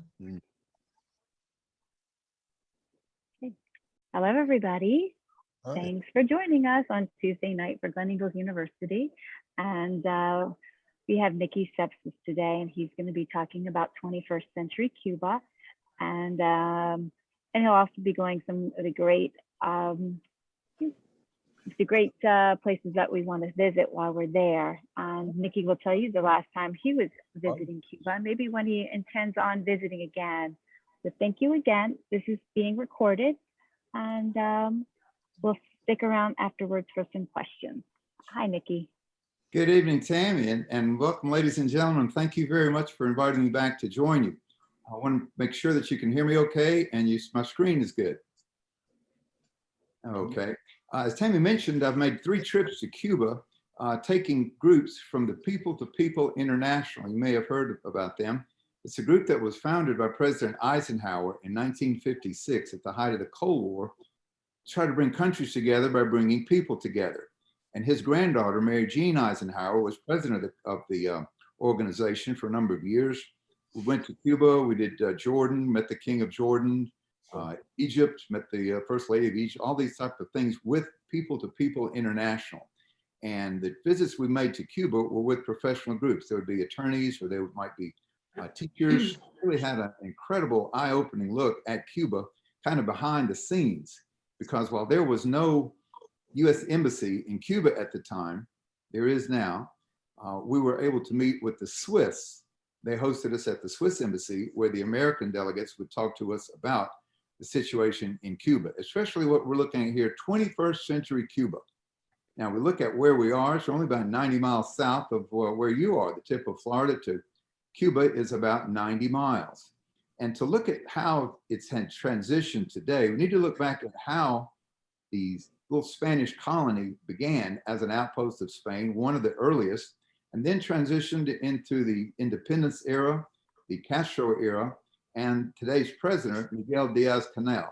Mm. Okay. Hello, everybody. Hi. Thanks for joining us on Tuesday night for Gleneagles University. And we have Niki Sepsas today, and he's going to be talking about 21st century Cuba. And um, and he'll also be going some of um, the great places that we want to visit while we're there. And Niki will tell you the last time he was Oh, visiting Cuba, maybe when he intends on visiting again. So thank you again. This is being recorded, and we'll stick around afterwards for some questions. Hi, Niki. Good evening, Tammy, and welcome, ladies and gentlemen. Thank you very much for inviting me back to join you. I want to make sure that you can hear me okay and my screen is good. Okay. As Tammy mentioned, I've made 3 trips to Cuba, taking groups from the People to People International. You may have heard about them. It's a group that was founded by President Eisenhower in 1956 at the height of the Cold War, to try to bring countries together by bringing people together. And his granddaughter, Mary Jean Eisenhower, was president of the organization for a number of years. We went to Cuba, we did Jordan, met the King of Jordan, Egypt, met the First Lady of Egypt, all these types of things with People to People International. And the visits we made to Cuba were with professional groups. There would be attorneys, or there might be teachers. Really had an incredible eye-opening look at Cuba, kind of behind the scenes, because while there was no U.S. embassy in Cuba at the time, there is now, we were able to meet with the Swiss. They hosted us at the Swiss embassy, where the American delegates would talk to us about the situation in Cuba, especially what we're looking at here, 21st century Cuba. Now we look at where we are, it's only about 90 miles south of where you are, the tip of Florida to Cuba is about 90 miles. And to look at how it's had transitioned today, we need to look back at how these little Spanish colony began as an outpost of Spain, one of the earliest, and then transitioned into the independence era, the Castro era, and today's president, Miguel Diaz-Canel.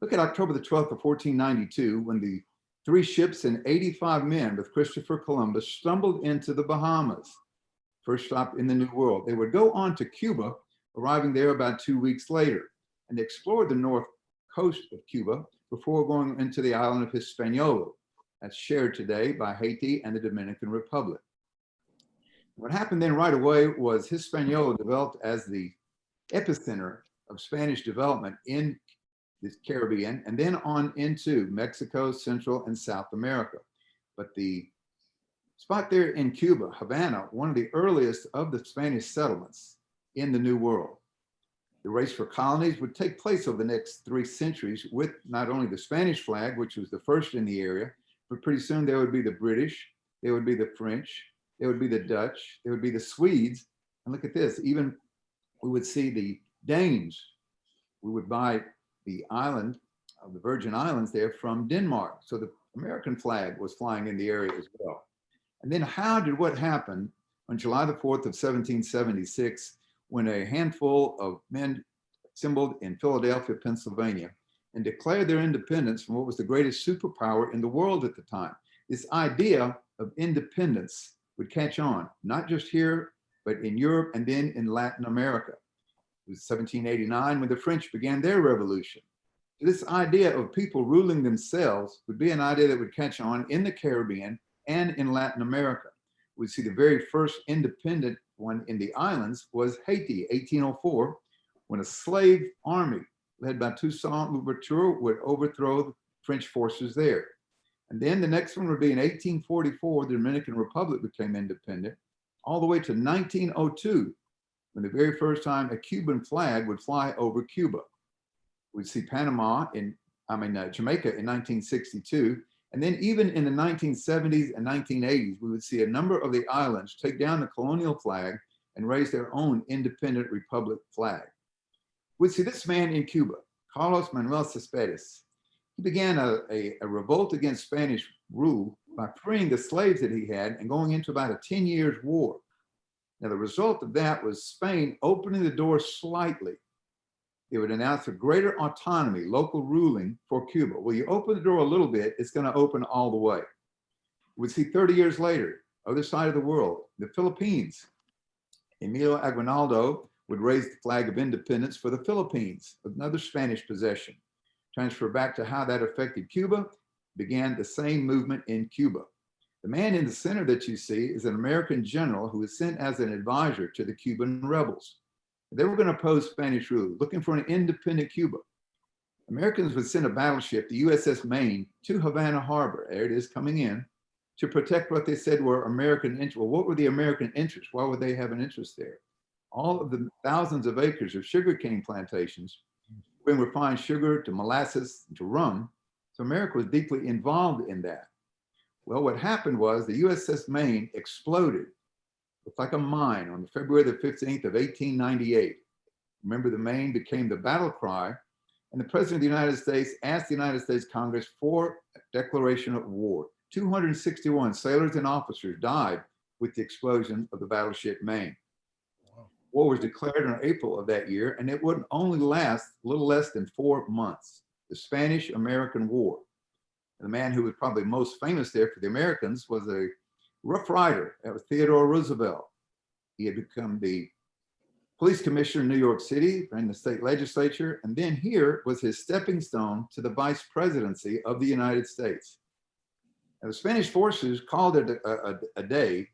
Look at October the 12th of 1492, when the 3 ships and 85 men with Christopher Columbus stumbled into the Bahamas, first stop in the New World. They would go on to Cuba, arriving there about 2 weeks later, and they explored the north coast of Cuba before going into the island of Hispaniola, that's shared today by Haiti and the Dominican Republic. What happened then right away was Hispaniola developed as the epicenter of Spanish development in the Caribbean, and then on into Mexico, Central and South America. But the spot there in Cuba, Havana, one of the earliest of the Spanish settlements in the New World. The race for colonies would take place over the next 3 centuries with not only the Spanish flag, which was the first in the area, but pretty soon there would be the British, there would be the French, there would be the Dutch, there would be the Swedes. And look at this, even we would see the Danes. We would buy the island of the Virgin Islands there from Denmark. So the American flag was flying in the area as well. And then how did what happened on July the 4th of 1776, when a handful of men assembled in Philadelphia, Pennsylvania, and declared their independence from what was the greatest superpower in the world at the time. This idea of independence would catch on, not just here, but in Europe and then in Latin America. It was 1789 when the French began their revolution. This idea of people ruling themselves would be an idea that would catch on in the Caribbean and in Latin America. We'd see the very first independent one in the islands was Haiti, 1804, when a slave army led by Toussaint Louverture would overthrow the French forces there. And then the next one would be in 1844, the Dominican Republic became independent, all the way to 1902, when the very first time a Cuban flag would fly over Cuba. We'd see Jamaica in 1962. And then even in the 1970s and 1980s, we would see a number of the islands take down the colonial flag and raise their own independent republic flag. We'd see this man in Cuba, Carlos Manuel Cespedes. He began a revolt against Spanish rule by freeing the slaves that he had and going into about a 10-year war. Now, the result of that was Spain opening the door slightly. It would announce a greater autonomy, local ruling for Cuba. Well, you open the door a little bit, it's going to open all the way. We'd see 30 years later, other side of the world, the Philippines. Emilio Aguinaldo would raise the flag of independence for the Philippines, another Spanish possession. Transfer back to how that affected Cuba, began the same movement in Cuba. The man in the center that you see is an American general who was sent as an advisor to the Cuban rebels. They were going to oppose Spanish rule, looking for an independent Cuba. Americans would send a battleship, the USS Maine, to Havana Harbor, there it is coming in, to protect what they said were American interests. Well, what were the American interests? Why would they have an interest there? All of the thousands of acres of sugarcane plantations, bring refined sugar to molasses to rum. So America was deeply involved in that. Well, what happened was the USS Maine exploded. It's like a mine on February the 15th of 1898. Remember, the Maine became the battle cry, and the President of the United States asked the United States Congress for a declaration of war. 261 sailors and officers died with the explosion of the battleship Maine. War was declared in April of that year, and it would only last a little less than 4 months. The Spanish-American War. The man who was probably most famous there for the Americans was a Rough Rider. That was Theodore Roosevelt. He had become the police commissioner in New York City in the state legislature, and then here was his stepping stone to the vice presidency of the United States. Now, the Spanish forces called it a day,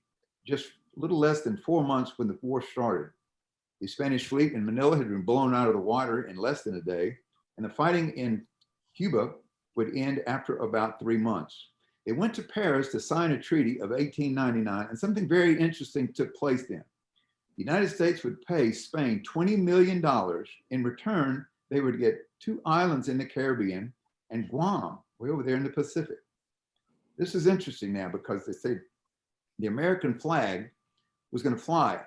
just a little less than 4 months when the war started. The Spanish fleet in Manila had been blown out of the water in less than a day, and the fighting in Cuba would end after about 3 months. They went to Paris to sign a treaty of 1899, and something very interesting took place then. The United States would pay Spain $20 million. In return, they would get 2 islands in the Caribbean and Guam, way over there in the Pacific. This is interesting now because they say the American flag was going to fly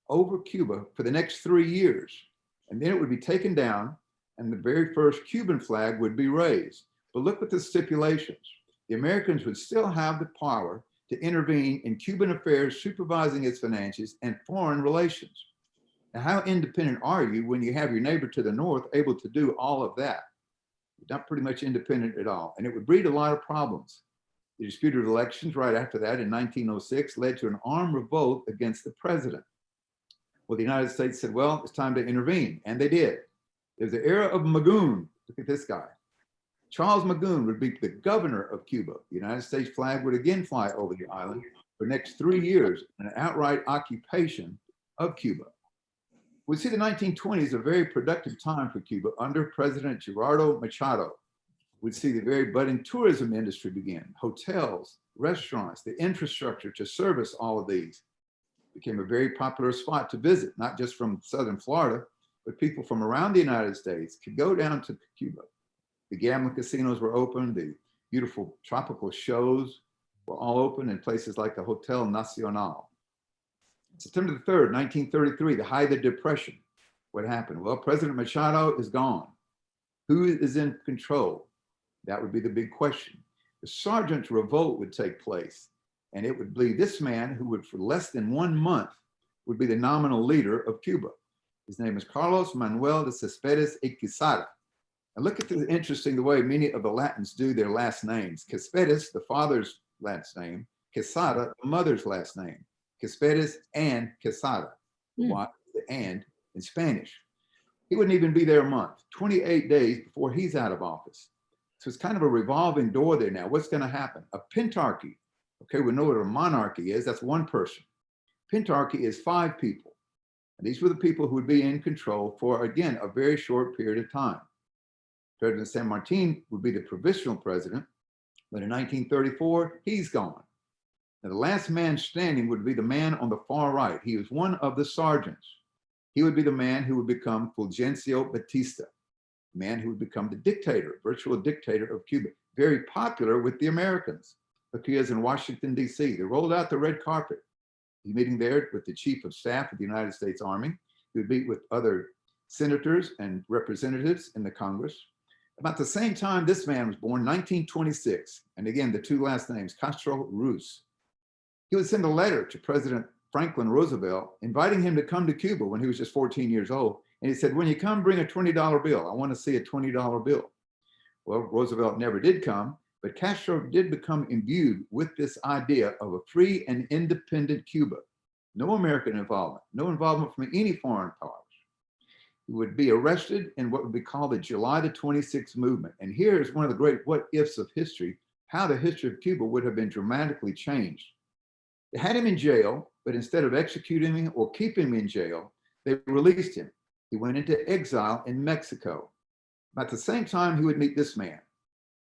over Cuba for the next 3 years, and then it would be taken down, and the very first Cuban flag would be raised. But look at the stipulations. The Americans would still have the power to intervene in Cuban affairs, supervising its finances and foreign relations. Now, how independent are you when you have your neighbor to the north able to do all of that? You're not pretty much independent at all. And it would breed a lot of problems. The disputed elections right after that in 1906 led to an armed revolt against the president. Well, the United States said, well, it's time to intervene. And they did. There's the era of Magoon. Look at this guy. Charles Magoon would be the governor of Cuba. The United States flag would again fly over the island for the next 3 years, an outright occupation of Cuba. We see the 1920s a very productive time for Cuba under President Gerardo Machado. We'd see the very budding tourism industry begin, hotels, restaurants, the infrastructure to service all of these. Became a very popular spot to visit, not just from southern Florida, but people from around the United States could go down to Cuba. The gambling casinos were open, the beautiful tropical shows were all open in places like the Hotel Nacional. September the 3rd, 1933, the height of the Depression. What happened? Well, President Machado is gone. Who is in control? That would be the big question. The Sergeant's Revolt would take place, and it would be this man who would, for less than 1 month, would be the nominal leader of Cuba. His name is Carlos Manuel de Céspedes y Quesada. And look at the interesting the way many of the Latins do their last names. Céspedes, the father's last name, Quesada, the mother's last name. Céspedes and Quesada. Why the and in Spanish? He wouldn't even be there a month, 28 days before he's out of office. So it's kind of a revolving door there now. What's going to happen? A pentarchy. Okay, we know what a monarchy is. That's one person. Pentarchy is 5 people. And these were the people who would be in control for, again, a very short period of time. President San Martin would be the provisional president, but in 1934, he's gone. Now, the last man standing would be the man on the far right. He was one of the sergeants. He would be the man who would become Fulgencio Batista, the man who would become the dictator, virtual dictator of Cuba, very popular with the Americans. Look, he is in Washington, D.C. They rolled out the red carpet. He's meeting there with the chief of staff of the United States Army. He would meet with other senators and representatives in the Congress. About the same time this man was born, 1926, and again, the 2 last names, Castro Ruz. He would send a letter to President Franklin Roosevelt, inviting him to come to Cuba when he was just 14 years old. And he said, when you come, bring a $20 bill. I want to see a $20 bill. Well, Roosevelt never did come, but Castro did become imbued with this idea of a free and independent Cuba. No American involvement, no involvement from any foreign powers. He would be arrested in what would be called the July the 26th movement. And here is one of the great what ifs of history, how the history of Cuba would have been dramatically changed. They had him in jail, but instead of executing him or keeping him in jail, they released him. He went into exile in Mexico. About the same time, he would meet this man,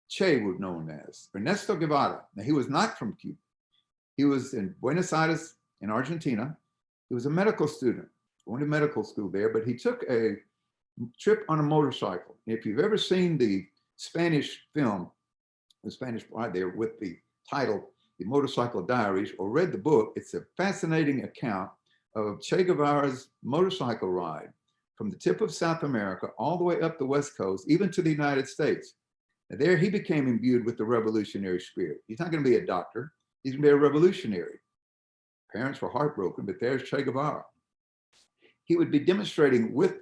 Che was known as, Ernesto Guevara. Now, he was not from Cuba. He was in Buenos Aires in Argentina. He was a medical student, going to medical school there, but he took a trip on a motorcycle. If you've ever seen the Spanish film, the Spanish right there with the title, The Motorcycle Diaries, or read the book, it's a fascinating account of Che Guevara's motorcycle ride from the tip of South America all the way up the West Coast, even to the United States. And there he became imbued with the revolutionary spirit. He's not going to be a doctor. He's going to be a revolutionary. Parents were heartbroken, but there's Che Guevara. He would be demonstrating with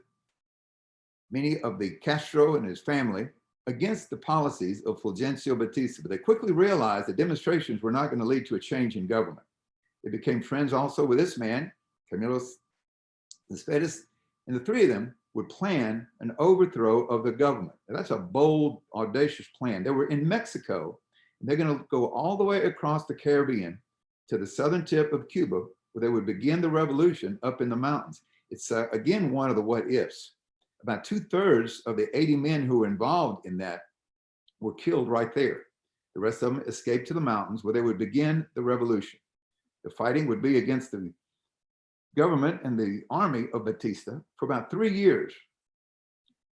many of the Castro and his family against the policies of Fulgencio Batista, but they quickly realized the demonstrations were not going to lead to a change in government. They became friends also with this man, Camilo Cespedes, and the three of them would plan an overthrow of the government. Now, that's a bold, audacious plan. They were in Mexico, and they're going to go all the way across the Caribbean to the southern tip of Cuba, where they would begin the revolution up in the mountains. It's, again, one of the what ifs. About 2/3 of the 80 men who were involved in that were killed right there. The rest of them escaped to the mountains where they would begin the revolution. The fighting would be against the government and the army of Batista for about 3 years.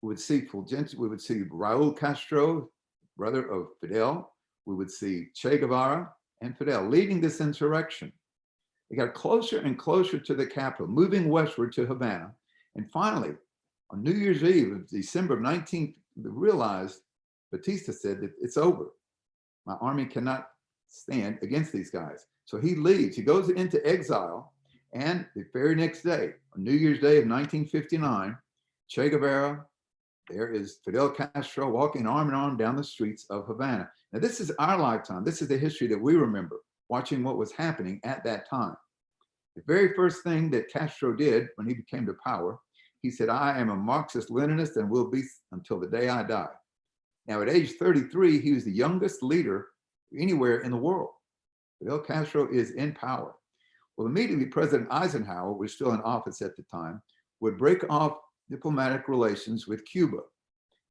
We would see Fulgencio, we would see Raul Castro, brother of Fidel. We would see Che Guevara and Fidel leading this insurrection. They got closer and closer to the capital, moving westward to Havana. And finally, on New Year's Eve of December of 19, they realized, Batista said that it's over. My army cannot stand against these guys. So he leaves, he goes into exile, and the very next day, on New Year's Day of 1959, Che Guevara, there is Fidel Castro walking arm in arm down the streets of Havana. Now, this is our lifetime. This is the history that we remember, watching what was happening at that time. The very first thing that Castro did when he became to power, he said, I am a Marxist-Leninist and will be until the day I die. Now, at age 33, he was the youngest leader anywhere in the world. Fidel Castro is in power. Well, immediately, President Eisenhower was still in office at the time, would break off diplomatic relations with Cuba.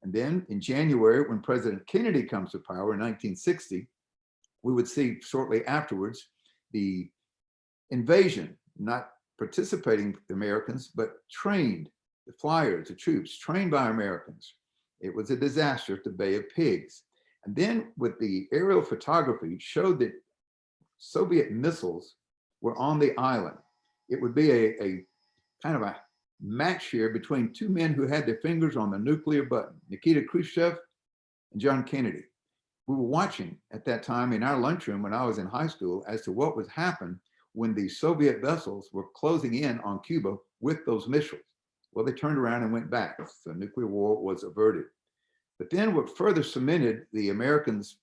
And then in January, when President Kennedy comes to power in 1960, we would see shortly afterwards the invasion, not participating Americans, but trained, the flyers, the troops, trained by Americans. It was a disaster at the Bay of Pigs. And then with the aerial photography showed that Soviet missiles were on the island. It would be a kind of a match here between two men who had their fingers on the nuclear button, Nikita Khrushchev and John Kennedy. We were watching at that time in our lunchroom when I was in high school as to what would happen when the Soviet vessels were closing in on Cuba with those missiles. Well, they turned around and went back. So nuclear war was averted. But then what further cemented the Americans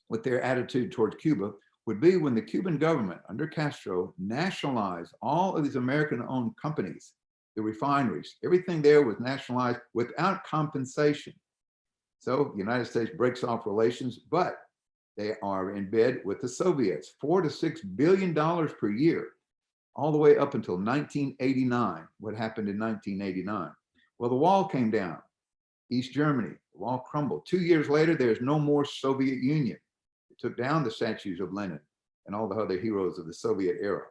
with their attitude toward Cuba would be when the Cuban government under Castro nationalized all of these American-owned companies, the refineries, everything there was nationalized without compensation. So the United States breaks off relations, but they are in bed with the Soviets, $4 to $6 billion per year, all the way up until 1989. What happened in 1989? Well, the wall came down. East Germany, the wall crumbled. 2 years later, there's no more Soviet Union. It took down the statues of Lenin and all the other heroes of the Soviet era.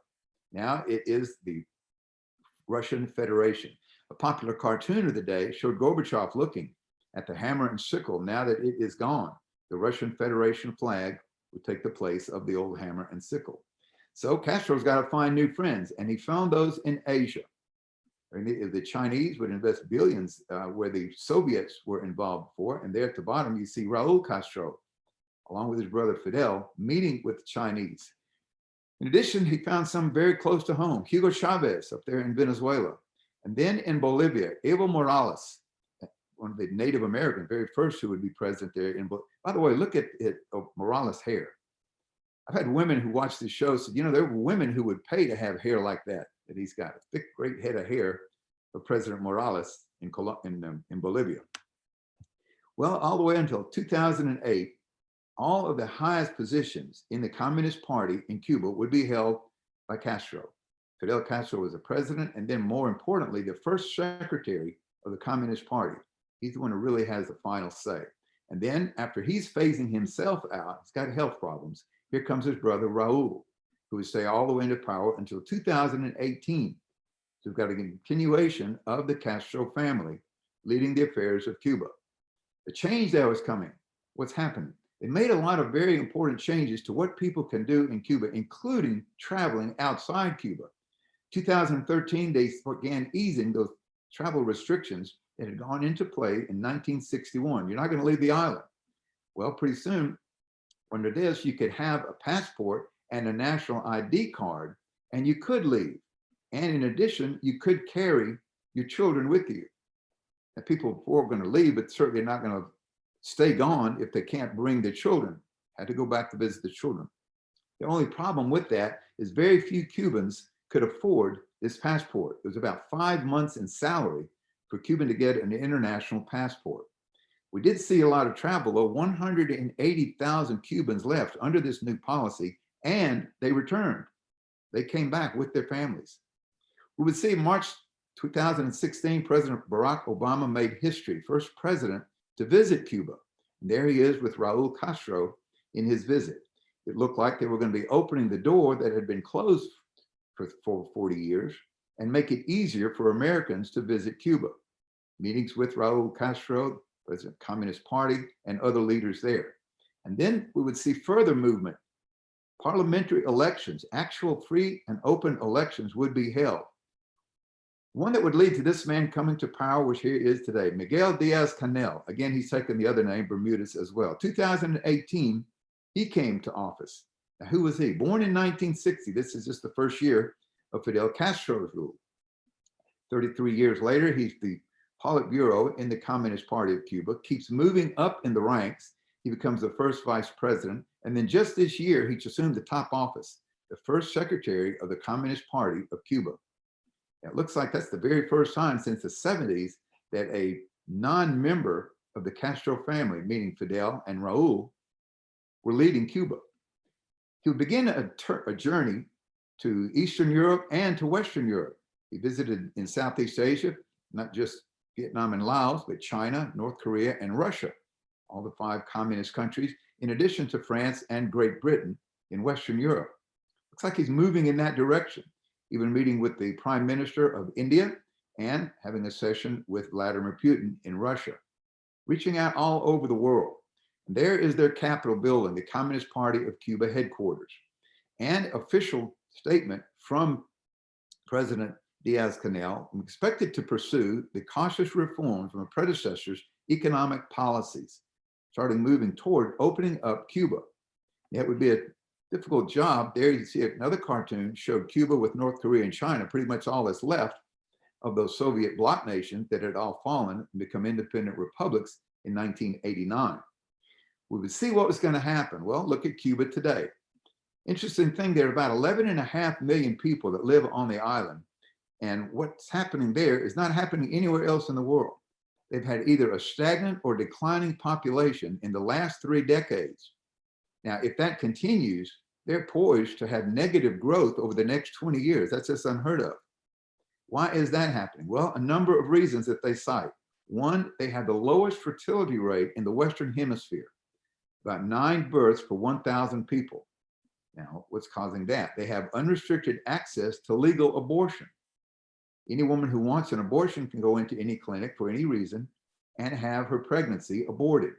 Now it is the Russian Federation. A popular cartoon of the day showed Gorbachev looking at the hammer and sickle. Now that it is gone, the Russian Federation flag would take the place of the old hammer and sickle. So Castro's got to find new friends, and he found those in Asia. The Chinese would invest billions where the Soviets were involved before, and there at the bottom you see Raul Castro, along with his brother Fidel, meeting with the Chinese. In addition, he found some very close to home, Hugo Chavez up there in Venezuela. And then in Bolivia, Evo Morales, one of the Native Americans, very first who would be president there. By the way, look at Morales' hair. I've had women who watch this show said, you know, there were women who would pay to have hair like that he's got. A thick, great head of hair for President Morales. in Bolivia. Well, all the way until 2008, all of the highest positions in the Communist Party in Cuba would be held by Castro. Fidel Castro was the president, and then more importantly, the first secretary of the Communist Party. He's the one who really has the final say. And then after he's phasing himself out, he's got health problems, here comes his brother Raul, who would stay all the way into power until 2018. So we've got a continuation of the Castro family leading the affairs of Cuba. The change that was coming, what's happening? It made a lot of very important changes to what people can do in Cuba, including traveling outside Cuba. 2013, they began easing those travel restrictions that had gone into play in 1961. You're not going to leave the island. Well, pretty soon, under this, you could have a passport and a national ID card, and you could leave. And in addition, you could carry your children with you. And people were going to leave, but certainly not going to stay gone if they can't bring their children. Had to go back to visit the children. The only problem with that is very few Cubans could afford this passport. It was about 5 months in salary for Cuban to get an international passport. We did see a lot of travel, though 180,000 Cubans left under this new policy, and they returned. They came back with their families. We would see in March 2016, President Barack Obama made history, first president to visit Cuba. And there he is with Raul Castro in his visit. It looked like they were going to be opening the door that had been closed for 40 years and make it easier for Americans to visit Cuba. Meetings with Raul Castro, President of the Communist Party, and other leaders there. And then we would see further movement. Parliamentary elections, actual free and open elections would be held. One that would lead to this man coming to power, which here is today, Miguel Diaz-Canel. Again, he's taken the other name, Bermudez, as well. 2018, he came to office. Now, who was he? Born in 1960. This is just the first year of Fidel Castro's rule. 33 years later, he's the Politburo in the Communist Party of Cuba, keeps moving up in the ranks. He becomes the first vice president. And then just this year, he assumed the top office, the first secretary of the Communist Party of Cuba. It looks like that's the very first time since the 70s that a non-member of the Castro family, meaning Fidel and Raul, were leading Cuba. He would begin a journey to Eastern Europe and to Western Europe. He visited in Southeast Asia, not just Vietnam and Laos, but China, North Korea, and Russia, all the 5 communist countries, in addition to France and Great Britain in Western Europe. Looks like he's moving in that direction, even meeting with the Prime Minister of India and having a session with Vladimir Putin in Russia, reaching out all over the world. And there is their Capitol building, the Communist Party of Cuba headquarters, and official statement from President Diaz-Canel, expected to pursue the cautious reforms from the predecessor's economic policies, starting moving toward opening up Cuba. It would be a difficult job. There you see another cartoon showed Cuba with North Korea and China, pretty much all that's left of those Soviet bloc nations that had all fallen and become independent republics in 1989. We would see what was going to happen. Well, look at Cuba today. Interesting thing, there are about 11.5 million people that live on the island. And what's happening there is not happening anywhere else in the world. They've had either a stagnant or declining population in the last 3 decades. Now, if that continues, they're poised to have negative growth over the next 20 years. That's just unheard of. Why is that happening? Well, a number of reasons that they cite. One, they have the lowest fertility rate in the Western Hemisphere, about 9 births per 1,000 people. Now, what's causing that? They have unrestricted access to legal abortion. Any woman who wants an abortion can go into any clinic for any reason and have her pregnancy aborted.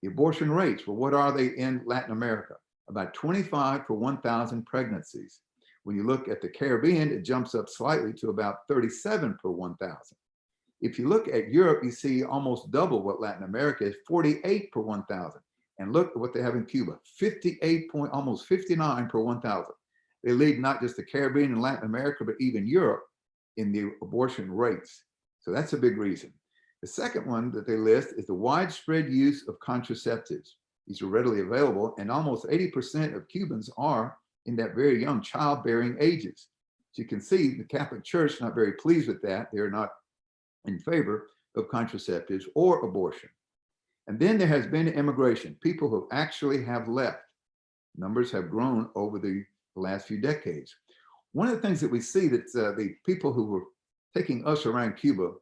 The abortion rates, well, what are they in Latin America? About 25 per 1,000 pregnancies. When you look at the Caribbean, it jumps up slightly to about 37 per 1,000. If you look at Europe, you see almost double what Latin America is, 48 per 1,000. And look at what they have in Cuba, 58 point, almost 59 per 1,000. They lead not just the Caribbean and Latin America, but even Europe in the abortion rates. So that's a big reason. The second one that they list is the widespread use of contraceptives. These are readily available, and almost 80% of Cubans are in that very young childbearing ages. As you can see, the Catholic Church not very pleased with that. They're not in favor of contraceptives or abortion. And then there has been immigration, people who actually have left. Numbers have grown over the last few decades. One of the things that we see that the people who were taking us around Cuba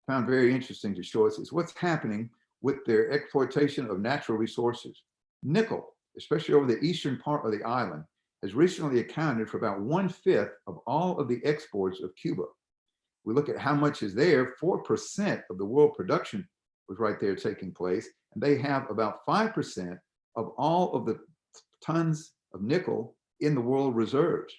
found very interesting to show us is what's happening with their exploitation of natural resources. Nickel, especially over the eastern part of the island, has recently accounted for about 1/5 of all of the exports of Cuba. We look at how much is there, 4% of the world production was right there taking place, and they have about 5% of all of the tons of nickel in the world reserves.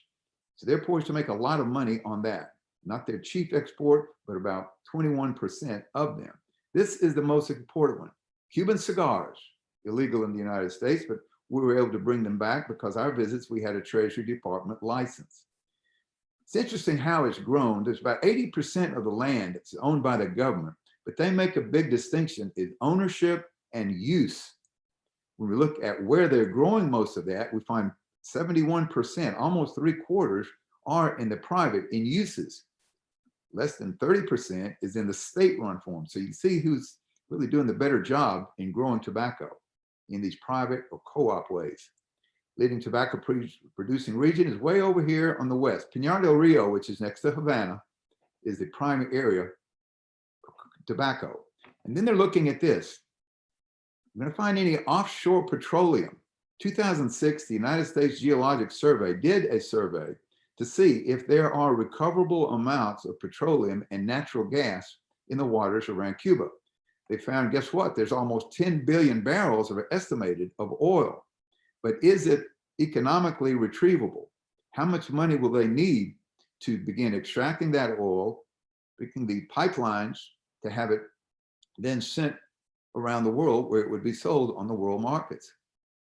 So they're poised to make a lot of money on that. Not their chief export, but about 21% of them. This is the most important one. Cuban cigars, illegal in the United States, but we were able to bring them back because our visits, we had a Treasury Department license. It's interesting how it's grown. There's about 80% of the land that's owned by the government, but they make a big distinction in ownership and use. When we look at where they're growing most of that, we find 71%, almost 3/4, are in the private in uses. Less than 30% is in the state-run form. So you see who's really doing the better job in growing tobacco in these private or co-op ways. Leading tobacco producing region is way over here on the west. Pinar del Rio, which is next to Havana, is the prime area of tobacco. And then they're looking at this. You're going to find any offshore petroleum. 2006, the United States Geologic Survey did a survey to see if there are recoverable amounts of petroleum and natural gas in the waters around Cuba. They found, guess what? There's almost 10 billion barrels of estimated of oil. But is it economically retrievable? How much money will they need to begin extracting that oil, picking the pipelines to have it then sent around the world where it would be sold on the world markets?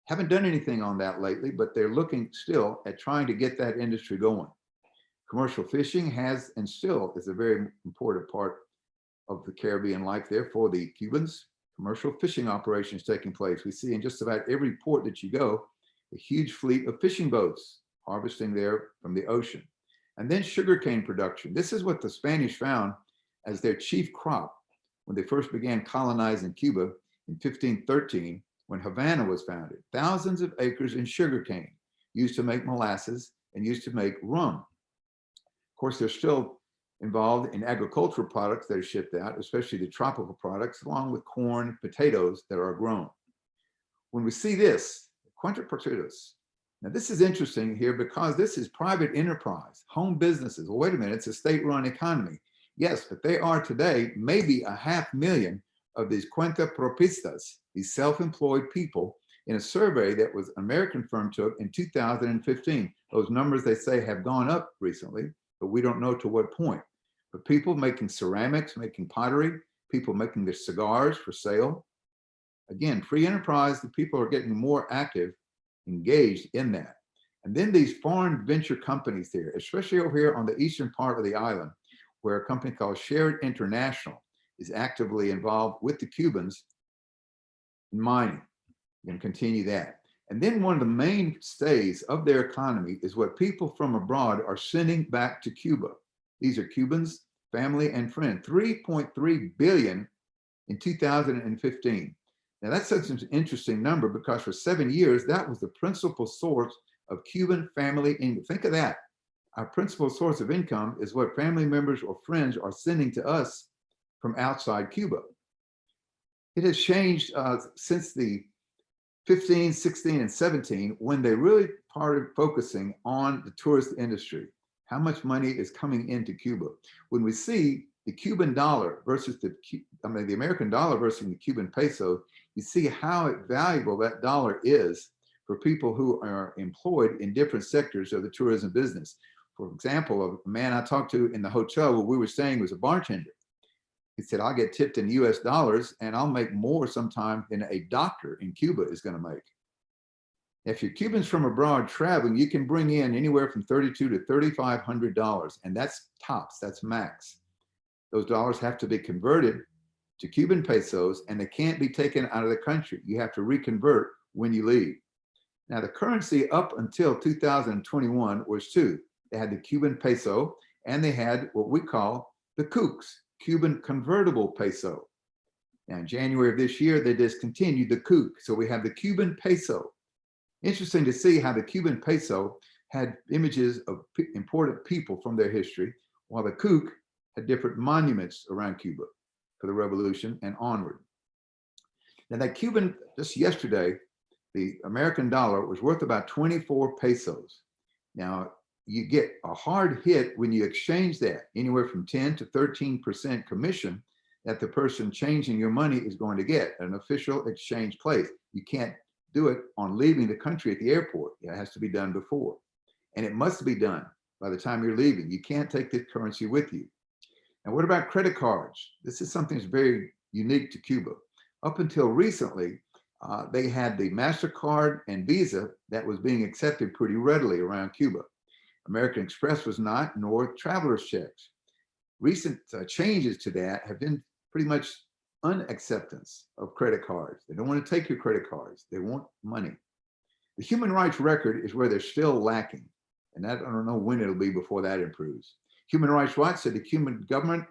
Haven't done anything on that lately, but they're looking still at trying to get that industry going. Commercial fishing has and still is a very important part of the Caribbean life there for the Cubans. Commercial fishing operations taking place. We see in just about every port that you go, a huge fleet of fishing boats harvesting there from the ocean. And then sugarcane production. This is what the Spanish found as their chief crop when they first began colonizing Cuba in 1513, when Havana was founded. Thousands of acres in sugarcane used to make molasses and used to make rum. Of course, they're still involved in agricultural products that are shipped out, especially the tropical products, along with corn, potatoes that are grown. When we see this, potatoes. Now, this is interesting here because this is private enterprise, home businesses. Well, wait a minute, it's a state-run economy. Yes, but they are today maybe 500,000 of these cuentapropistas, these self-employed people, in a survey that was an American firm took in 2015. Those numbers, they say, have gone up recently, but we don't know to what point. But people making ceramics, making pottery, people making their cigars for sale. Again, free enterprise, the people are getting more active, engaged in that. And then these foreign venture companies there, especially over here on the eastern part of the island, where a company called Shared International is actively involved with the Cubans in mining. We're going to continue that. And then one of the mainstays of their economy is what people from abroad are sending back to Cuba. These are Cubans, family and friends, 3.3 billion in 2015. Now that's such an interesting number because for 7 years, that was the principal source of Cuban family income. Think of that. Our principal source of income is what family members or friends are sending to us from outside Cuba. It has changed since the 15, 16, and 17, when they really started focusing on the tourist industry. How much money is coming into Cuba? When we see the Cuban dollar versus the American dollar versus the Cuban peso, you see how valuable that dollar is for people who are employed in different sectors of the tourism business. For example, a man I talked to in the hotel where we were staying was a bartender. He said, I'll get tipped in US dollars and I'll make more sometime than a doctor in Cuba is going to make. If you're Cubans from abroad traveling, you can bring in anywhere from $3,200 to $3,500, and that's tops, that's max. Those dollars have to be converted to Cuban pesos and they can't be taken out of the country. You have to reconvert when you leave. Now, the currency up until 2021 was two. They had the Cuban peso and they had what we call the kooks. Cuban convertible peso. Now, in January of this year, they discontinued the CUC. So we have the Cuban peso. Interesting to see how the Cuban peso had images of important people from their history, while the CUC had different monuments around Cuba for the revolution and onward. Now that Cuban, just yesterday, the American dollar was worth about 24 pesos. Now, you get a hard hit when you exchange that, anywhere from 10 to 13% commission that the person changing your money is going to get at an official exchange place. You can't do it on leaving the country at the airport. It has to be done before. And it must be done by the time you're leaving. You can't take this currency with you. And what about credit cards? This is something that's very unique to Cuba. Up until recently, they had the MasterCard and Visa that was being accepted pretty readily around Cuba. American Express was not, nor traveler's checks. Recent changes to that have been pretty much unacceptance of credit cards. They don't want to take your credit cards. They want money. The human rights record is where they're still lacking. And that, I don't know when it'll be before that improves. Human Rights Watch said the Cuban government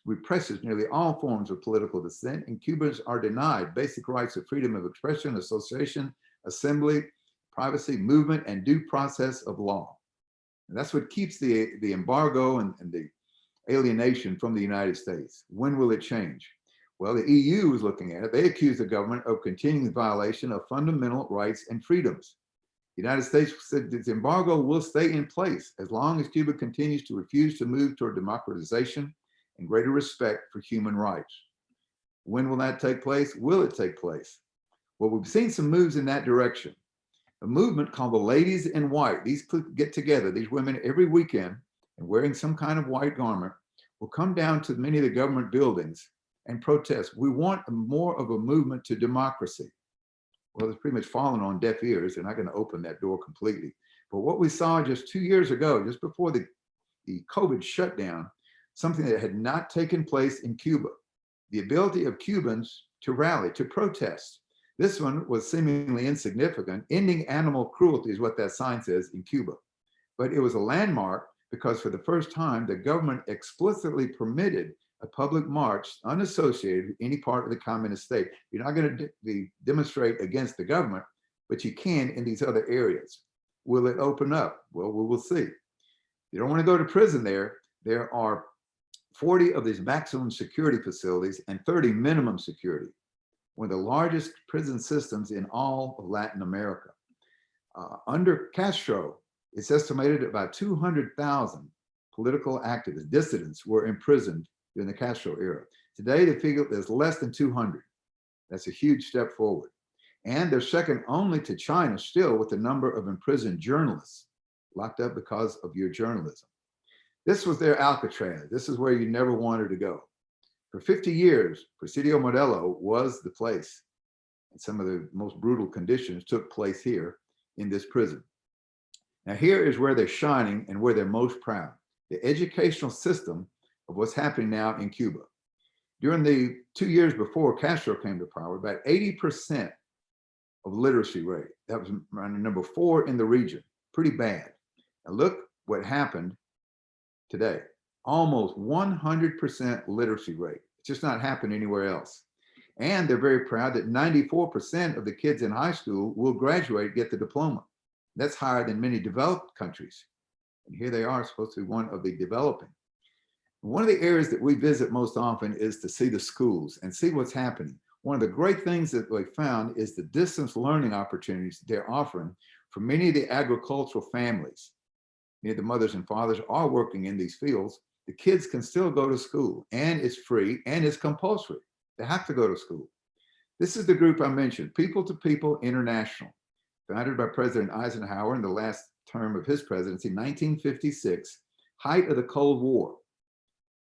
represses nearly all forms of political dissent, and Cubans are denied basic rights of freedom of expression, association, assembly, privacy, movement, and due process of law. And that's what keeps the embargo and the alienation from the United States. When will it change? Well, the EU is looking at it. They accuse the government of continuing the violation of fundamental rights and freedoms. The United States said this embargo will stay in place as long as Cuba continues to refuse to move toward democratization and greater respect for human rights. When will that take place? Will it take place? Well, we've seen some moves in that direction. A movement called the Ladies in White. These get together, these women every weekend, and wearing some kind of white garment will come down to many of the government buildings and protest. We want more of a movement to democracy. Well, it's pretty much fallen on deaf ears. They're not going to open that door completely. But what we saw just 2 years ago, just before the COVID shutdown, something that had not taken place in Cuba, the ability of Cubans to rally, to protest. This one was seemingly insignificant. Ending animal cruelty is what that sign says in Cuba. But it was a landmark because for the first time, the government explicitly permitted a public march unassociated with any part of the communist state. You're not going to demonstrate against the government, but you can in these other areas. Will it open up? Well, we will see. You don't want to go to prison there. There are 40 of these maximum security facilities and 30 minimum security, one of the largest prison systems in all of Latin America. Under Castro, it's estimated about 200,000 political activists, dissidents were imprisoned during the Castro era. Today, the figure is less than 200. That's a huge step forward. And they're second only to China still with the number of imprisoned journalists locked up because of your journalism. This was their Alcatraz. This is where you never wanted to go. For 50 years, Presidio Modelo was the place. And some of the most brutal conditions took place here in this prison. Now here is where they're shining and where they're most proud. The educational system of what's happening now in Cuba. During the 2 years before Castro came to power, about 80% of literacy rate. That was number 4 in the region, pretty bad. Now look what happened today. Almost 100% literacy rate. It's just not happened anywhere else. And they're very proud that 94% of the kids in high school will graduate, get the diploma. That's higher than many developed countries. And here they are, supposed to be one of the developing. One of the areas that we visit most often is to see the schools and see what's happening. One of the great things that we found is the distance learning opportunities they're offering for many of the agricultural families. Many of the mothers and fathers are working in these fields. The kids can still go to school, and it's free and it's compulsory. They have to go to school. This is the group I mentioned, People to People International, founded by President Eisenhower in the last term of his presidency, 1956, height of the Cold War.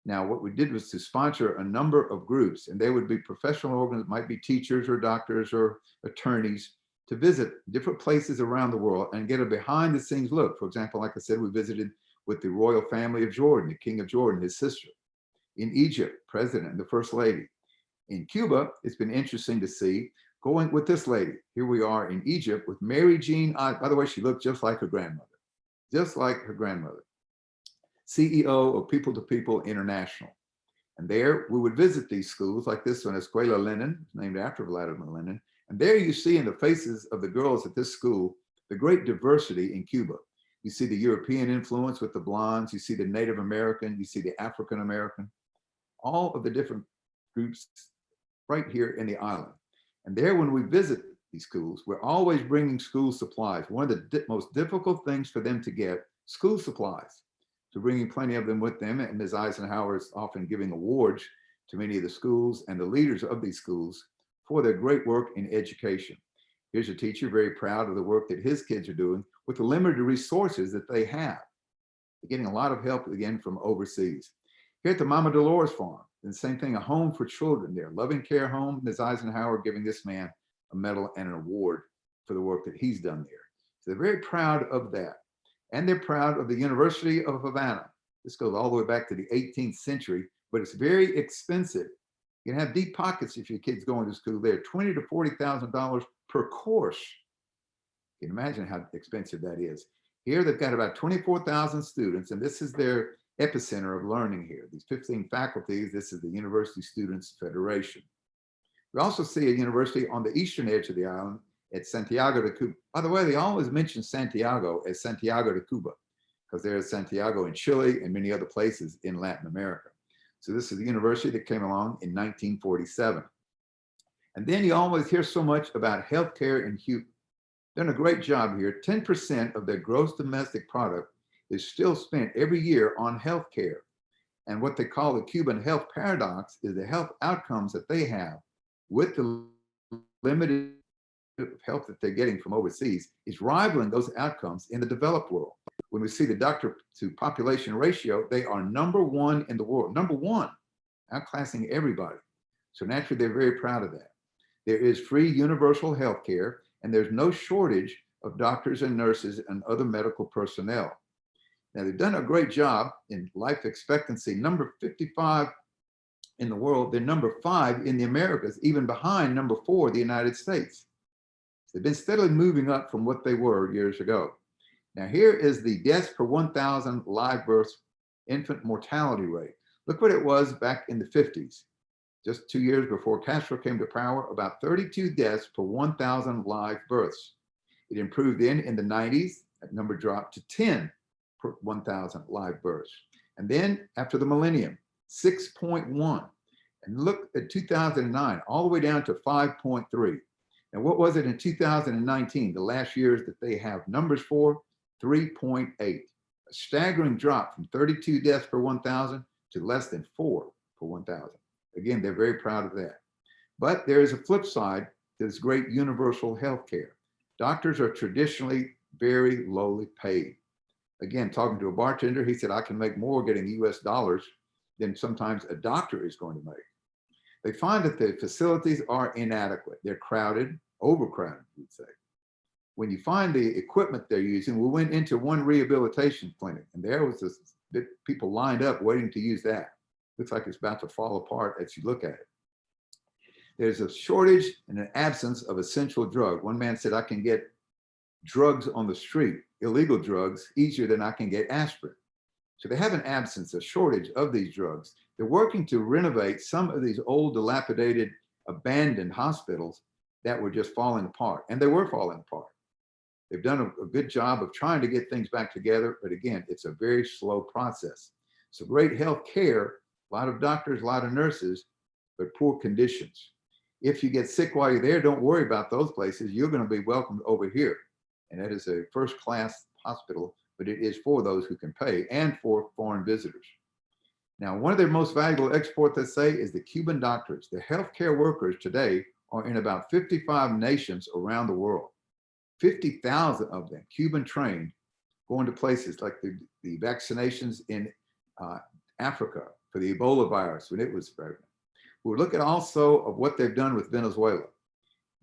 Now, what we did was to sponsor a number of groups, and they would be professional organizations, might be teachers or doctors or attorneys, to visit different places around the world and get a behind the scenes look. For example, like I said, we visited with the royal family of Jordan, the King of Jordan, his sister. In Egypt, President and the First Lady. In Cuba, it's been interesting to see going with this lady. Here we are in Egypt with Mary Jean. By the way, she looked just like her grandmother, just like her grandmother. CEO of People to People International. And there we would visit these schools like this one, Escuela Lenin, named after Vladimir Lenin. And there you see in the faces of the girls at this school, the great diversity in Cuba. You see the European influence with the blondes, you see the Native American, you see the African American, all of the different groups right here in the island. And there, when we visit these schools, we're always bringing school supplies. One of the most difficult things for them to get, school supplies. So bringing plenty of them with them, and Ms. Eisenhower is often giving awards to many of the schools and the leaders of these schools for their great work in education. Here's a teacher very proud of the work that his kids are doing with the limited resources that they have. They're getting a lot of help again from overseas. Here at the Mama Dolores Farm, the same thing, a home for children there, loving care home. Ms. Eisenhower giving this man a medal and an award for the work that he's done there. So they're very proud of that. And they're proud of the University of Havana. This goes all the way back to the 18th century, but it's very expensive. You can have deep pockets if your kid's going to school there, $20,000 to $40,000 per course. You can imagine how expensive that is. Here they've got about 24,000 students, and this is their epicenter of learning here. These 15 faculties, this is the University Students Federation. We also see a university on the eastern edge of the island at Santiago de Cuba. By the way, they always mention Santiago as Santiago de Cuba because there's Santiago in Chile and many other places in Latin America. So this is the university that came along in 1947. And then you always hear so much about healthcare in Cuba. Done a great job here. 10% of their gross domestic product is still spent every year on healthcare. And what they call the Cuban health paradox is the health outcomes that they have with the limited help that they're getting from overseas is rivaling those outcomes in the developed world. When we see the doctor to population ratio, they are #1 in the world, #1, outclassing everybody. So naturally, they're very proud of that. There is free universal health care, and there's no shortage of doctors and nurses and other medical personnel. Now, they've done a great job in life expectancy, number 55 in the world. They're #5 in the Americas, even behind #4, the United States. They've been steadily moving up from what they were years ago. Now, here is the deaths per 1,000 live births infant mortality rate. Look what it was back in the 50s. Just 2 years before Castro came to power, about 32 deaths per 1,000 live births. It improved then in the 90s, that number dropped to 10 per 1,000 live births. And then after the millennium, 6.1. And look at 2009, all the way down to 5.3. And what was it in 2019, the last years that they have numbers for? 3.8. A staggering drop from 32 deaths per 1,000 to less than 4 per 1,000. Again, they're very proud of that. But there is a flip side to this great universal health care. Doctors are traditionally very lowly paid. Again, talking to a bartender, he said, I can make more getting US dollars than sometimes a doctor is going to make. They find that the facilities are inadequate. They're crowded, overcrowded, we'd say. When you find the equipment they're using, we went into one rehabilitation clinic, and there was this people lined up waiting to use that. Looks like it's about to fall apart as you look at it. There's a shortage and an absence of essential drug. One man said, I can get drugs on the street, illegal drugs, easier than I can get aspirin. So they have an absence, a shortage of these drugs. They're working to renovate some of these old, dilapidated, abandoned hospitals that were just falling apart, and they were falling apart. They've done a good job of trying to get things back together, but again, it's a very slow process. So great health care, a lot of doctors, a lot of nurses, but poor conditions. If you get sick while you're there, don't worry about those places. You're going to be welcomed over here. And that is a first-class hospital, but it is for those who can pay and for foreign visitors. Now, one of their most valuable exports, let's say, is the Cuban doctors. The healthcare workers today are in about 55 nations around the world. 50,000 of them, Cuban trained, going to places like the vaccinations in Africa for the Ebola virus when it was spread. We'll look at also of what they've done with Venezuela.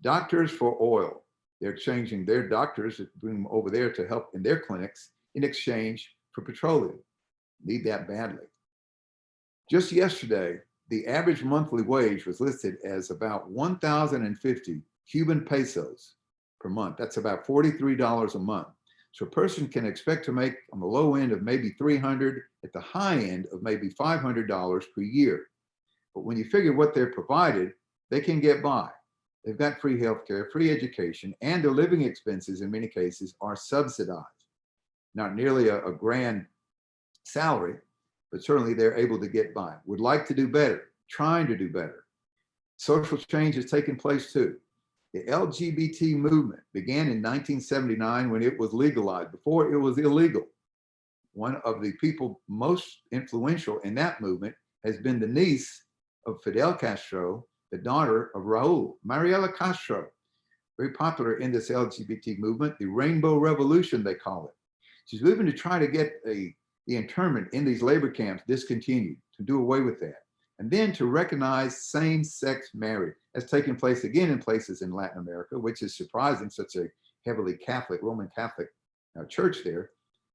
Doctors for oil. They're exchanging their doctors, bring them over there to help in their clinics in exchange for petroleum. Need that badly. Just yesterday, the average monthly wage was listed as about 1,050 Cuban pesos per month. That's about $43 a month. So a person can expect to make on the low end of maybe $300, at the high end of maybe $500 per year. But when you figure what they're provided, they can get by. They've got free healthcare, free education, and their living expenses in many cases are subsidized. Not nearly a grand salary, but certainly they're able to get by. Would like to do better, trying to do better. Social change has taken place too. The LGBT movement began in 1979 when it was legalized, before it was illegal. One of the people most influential in that movement has been the niece of Fidel Castro, the daughter of Raul, Mariela Castro, very popular in this LGBT movement, the Rainbow Revolution, they call it. She's moving to try to get the internment in these labor camps discontinued, to do away with that. And then to recognize same-sex marriage has taken place again in places in Latin America, which is surprising, such a heavily Catholic, Roman Catholic church there,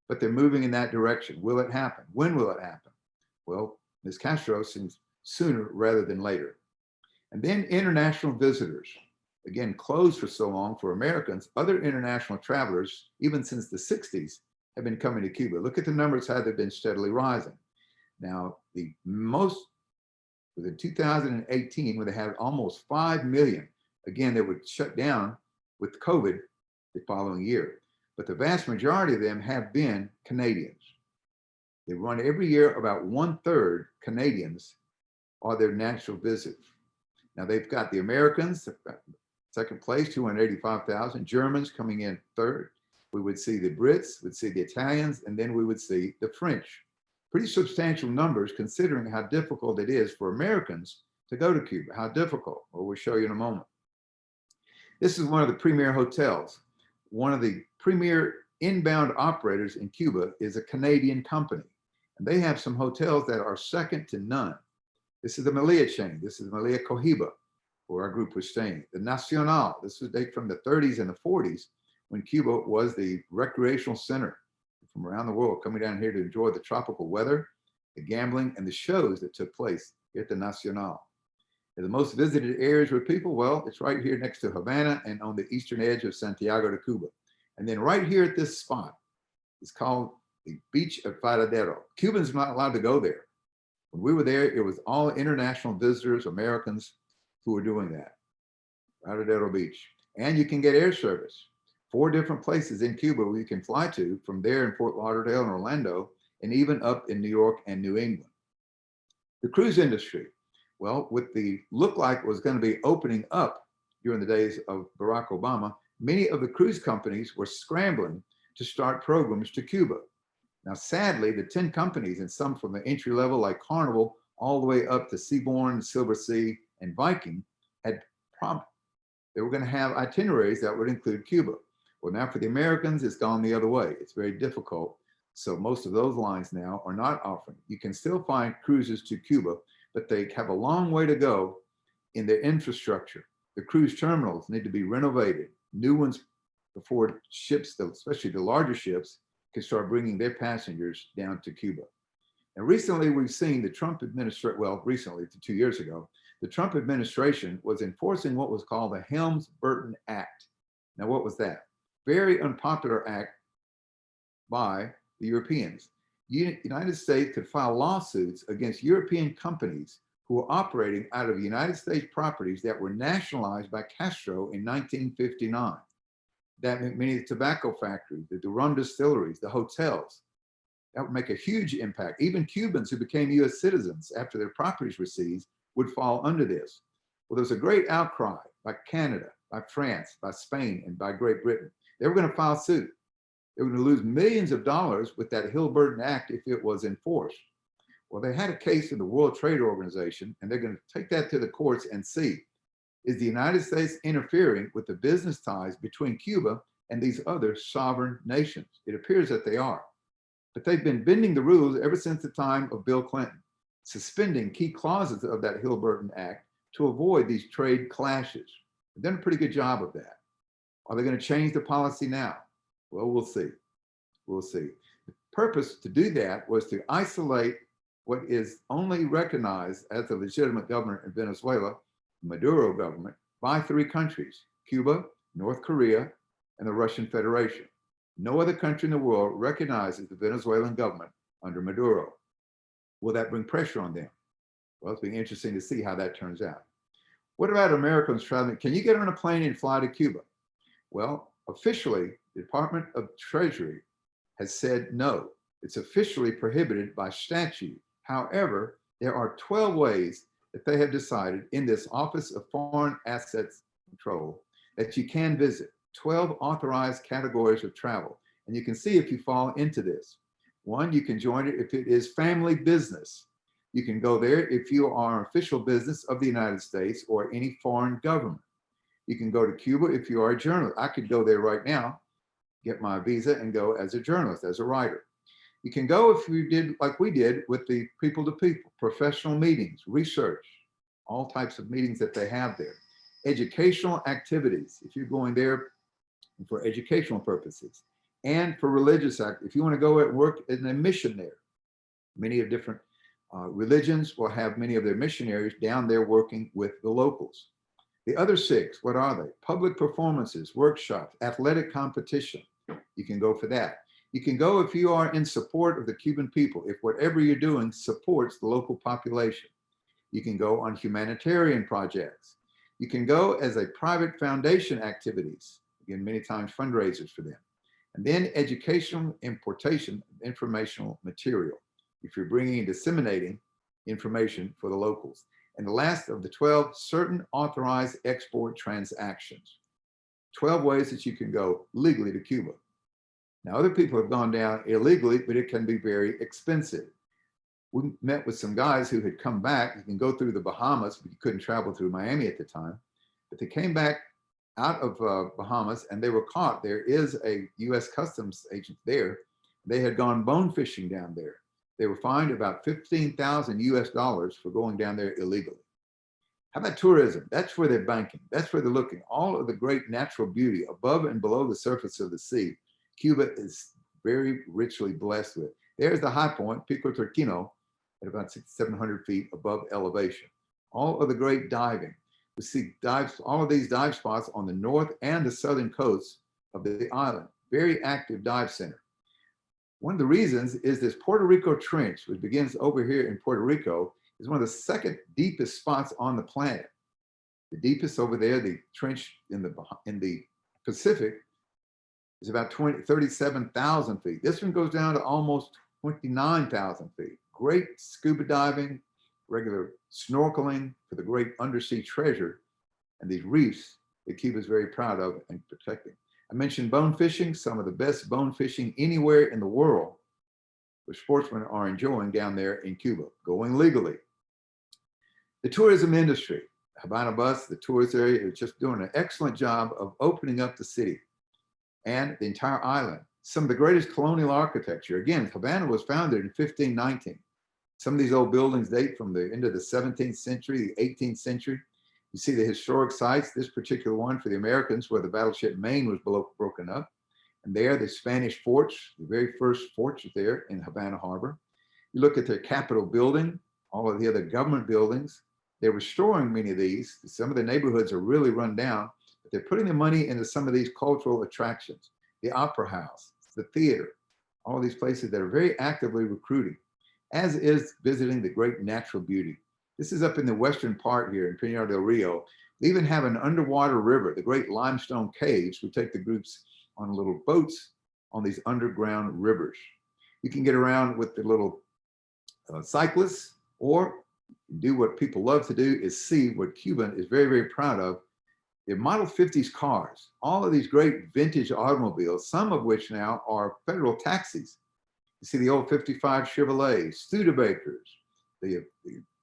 but they're moving in that direction. Will it happen? When will it happen? Well, Ms. Castro seems sooner rather than later. And then international visitors, again, closed for so long for Americans. Other international travelers, even since the 60s, have been coming to Cuba. Look at the numbers, how they've been steadily rising. Now, the most, within 2018, when they had almost 5 million, again, they would shut down with COVID the following year. But the vast majority of them have been Canadians. They run every year about 1/3 Canadians are their natural visitors. Now they've got the Americans, second place, 285,000, Germans coming in third. We would see the Brits, we'd see the Italians, and then we would see the French. Pretty substantial numbers considering how difficult it is for Americans to go to Cuba. How difficult? Well, we'll show you in a moment. This is one of the premier hotels. One of the premier inbound operators in Cuba is a Canadian company. And they have some hotels that are second to none. This is the Melia chain. This is Melia Cohiba, where our group was staying. The Nacional, this was dated from the 30s and the 40s, when Cuba was the recreational center from around the world coming down here to enjoy the tropical weather, the gambling, and the shows that took place here at the Nacional. And the most visited areas with people, well, it's right here next to Havana and on the eastern edge of Santiago de Cuba. And then right here at this spot, it's called the Beach of Varadero. Cubans are not allowed to go there. When we were there, it was all international visitors, Americans, who were doing that. Varadero Beach. And you can get air service. 4 different places in Cuba where you can fly to, from there in Fort Lauderdale and Orlando, and even up in New York and New England. The cruise industry, well, with the look like it was going to be opening up during the days of Barack Obama, many of the cruise companies were scrambling to start programs to Cuba. Now, sadly, the 10 companies, and some from the entry level like Carnival, all the way up to Seabourn, Silver Sea, and Viking, had promised they were going to have itineraries that would include Cuba. Well, now for the Americans, it's gone the other way. It's very difficult. So most of those lines now are not offering. You can still find cruises to Cuba, but they have a long way to go in their infrastructure. The cruise terminals need to be renovated, new ones before ships, especially the larger ships, can start bringing their passengers down to Cuba. And recently we've seen the Trump administration, well, recently, 2 years ago, the Trump administration was enforcing what was called the Helms Burton Act. Now, what was that? Very unpopular act by the Europeans. United States could file lawsuits against European companies who were operating out of United States properties that were nationalized by Castro in 1959. That meant many of the tobacco factories, the rum distilleries, the hotels. That would make a huge impact. Even Cubans who became US citizens after their properties were seized would fall under this. Well, there was a great outcry by Canada, by France, by Spain, and by Great Britain. They were going to file suit. They were going to lose millions of dollars with that Helms Burton Act if it was enforced. Well, they had a case in the World Trade Organization, and they're going to take that to the courts and see, is the United States interfering with the business ties between Cuba and these other sovereign nations? It appears that they are. But they've been bending the rules ever since the time of Bill Clinton, suspending key clauses of that Helms Burton Act to avoid these trade clashes. They've done a pretty good job of that. Are they going to change the policy now? Well, we'll see. We'll see. The purpose to do that was to isolate what is only recognized as a legitimate government in Venezuela, the Maduro government, by 3 countries, Cuba, North Korea, and the Russian Federation. No other country in the world recognizes the Venezuelan government under Maduro. Will that bring pressure on them? Well, it's been interesting to see how that turns out. What about Americans traveling? Can you get on a plane and fly to Cuba? Well, officially, the Department of Treasury has said no. It's officially prohibited by statute. However, there are 12 ways that they have decided in this Office of Foreign Assets Control that you can visit. 12 authorized categories of travel. And you can see if you fall into this. One, you can join it if it is family business. You can go there if you are an official business of the United States or any foreign government. You can go to Cuba if you are a journalist. I could go there right now, get my visa and go as a journalist, as a writer. You can go if you did like we did with the people to people, professional meetings, research, all types of meetings that they have there. Educational activities, if you're going there for educational purposes, and for religious act, if you want to go and work in a mission there. Many of different religions will have many of their missionaries down there working with the locals. The other 6, what are they? Public performances, workshops, athletic competition. You can go for that. You can go if you are in support of the Cuban people, if whatever you're doing supports the local population. You can go on humanitarian projects. You can go as a private foundation activities, again, many times fundraisers for them. And then educational importation of informational material, if you're bringing and disseminating information for the locals. And the last of the 12, certain authorized export transactions. 12 ways that you can go legally to Cuba. Now, other people have gone down illegally, but it can be very expensive. We met with some guys who had come back. You can go through the Bahamas, but you couldn't travel through Miami at the time. But they came back out of Bahamas and they were caught. There is a US Customs agent there. They had gone bone fishing down there. They were fined about 15,000 US dollars for going down there illegally. How about tourism? That's where they're banking. That's where they're looking. All of the great natural beauty above and below the surface of the sea, Cuba is very richly blessed with. There's the high point, Pico Turquino, at about 700 feet above elevation. All of the great diving. We see dives, all of these dive spots on the north and the southern coasts of the island. Very active dive center. One of the reasons is this Puerto Rico Trench, which begins over here in Puerto Rico, is one of the second deepest spots on the planet. The deepest over there, the trench in the Pacific, is about 37,000 feet. This one goes down to almost 29,000 feet. Great scuba diving, regular snorkeling for the great undersea treasure, and these reefs that Cuba is very proud of and protecting. I mentioned bone fishing, some of the best bone fishing anywhere in the world, where sportsmen are enjoying down there in Cuba, going legally. The tourism industry, Havana Bus, the tourist area, is just doing an excellent job of opening up the city and the entire island. Some of the greatest colonial architecture. Again, Havana was founded in 1519. Some of these old buildings date from the end of the 17th century, the 18th century. You see the historic sites, this particular one for the Americans where the battleship Maine was broken up. And there, the Spanish forts, the very first forts there in Havana Harbor. You look at their Capitol building, all of the other government buildings. They're restoring many of these. Some of the neighborhoods are really run down, but they're putting the money into some of these cultural attractions. The Opera House, the theater, all of these places that are very actively recruiting, as is visiting the great natural beauty. This is up in the western part here in Pinar del Rio. They even have an underwater river, the great limestone caves. We take the groups on little boats on these underground rivers. You can get around with the little cyclists, or do what people love to do is see what Cuba is very, very proud of. The Model 50s cars, all of these great vintage automobiles, some of which now are federal taxis. You see the old 55 Chevrolet, Studebakers, the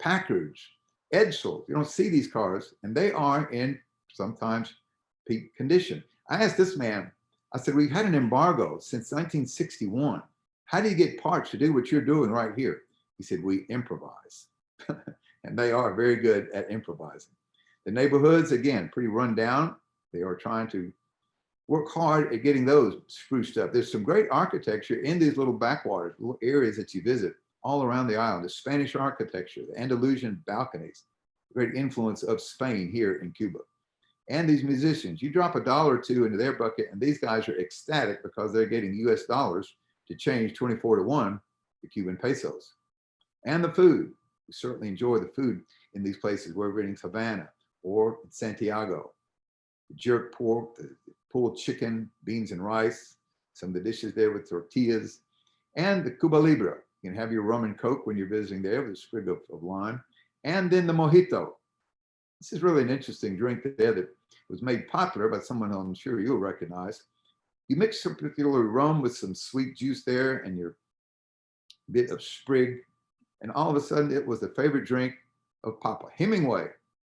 Packards, Edsel. You don't see these cars, and they are in sometimes peak condition. I asked this man, I said, we've had an embargo since 1961. How do you get parts to do what you're doing right here? He said, we improvise. And they are very good at improvising. The neighborhoods, again, pretty run down. They are trying to work hard at getting those spruced up. There's some great architecture in these little backwaters, little areas that you visit all around the island. The Spanish architecture, the Andalusian balconies, great influence of Spain here in Cuba. And these musicians, you drop $1 or $2 into their bucket, and these guys are ecstatic because they're getting US dollars to change 24 to 1 the Cuban pesos. And the food. we certainly enjoy the food in these places. We're in Havana or Santiago. The jerk pork, the pulled chicken, beans and rice, some of the dishes there with tortillas, and the Cuba Libre. You can have your rum and Coke when you're visiting there with a sprig of lime. And then the Mojito. This is really an interesting drink there that was made popular by someone I'm sure you'll recognize. You mix some particular rum with some sweet juice there and your bit of sprig, and all of a sudden it was the favorite drink of Papa Hemingway,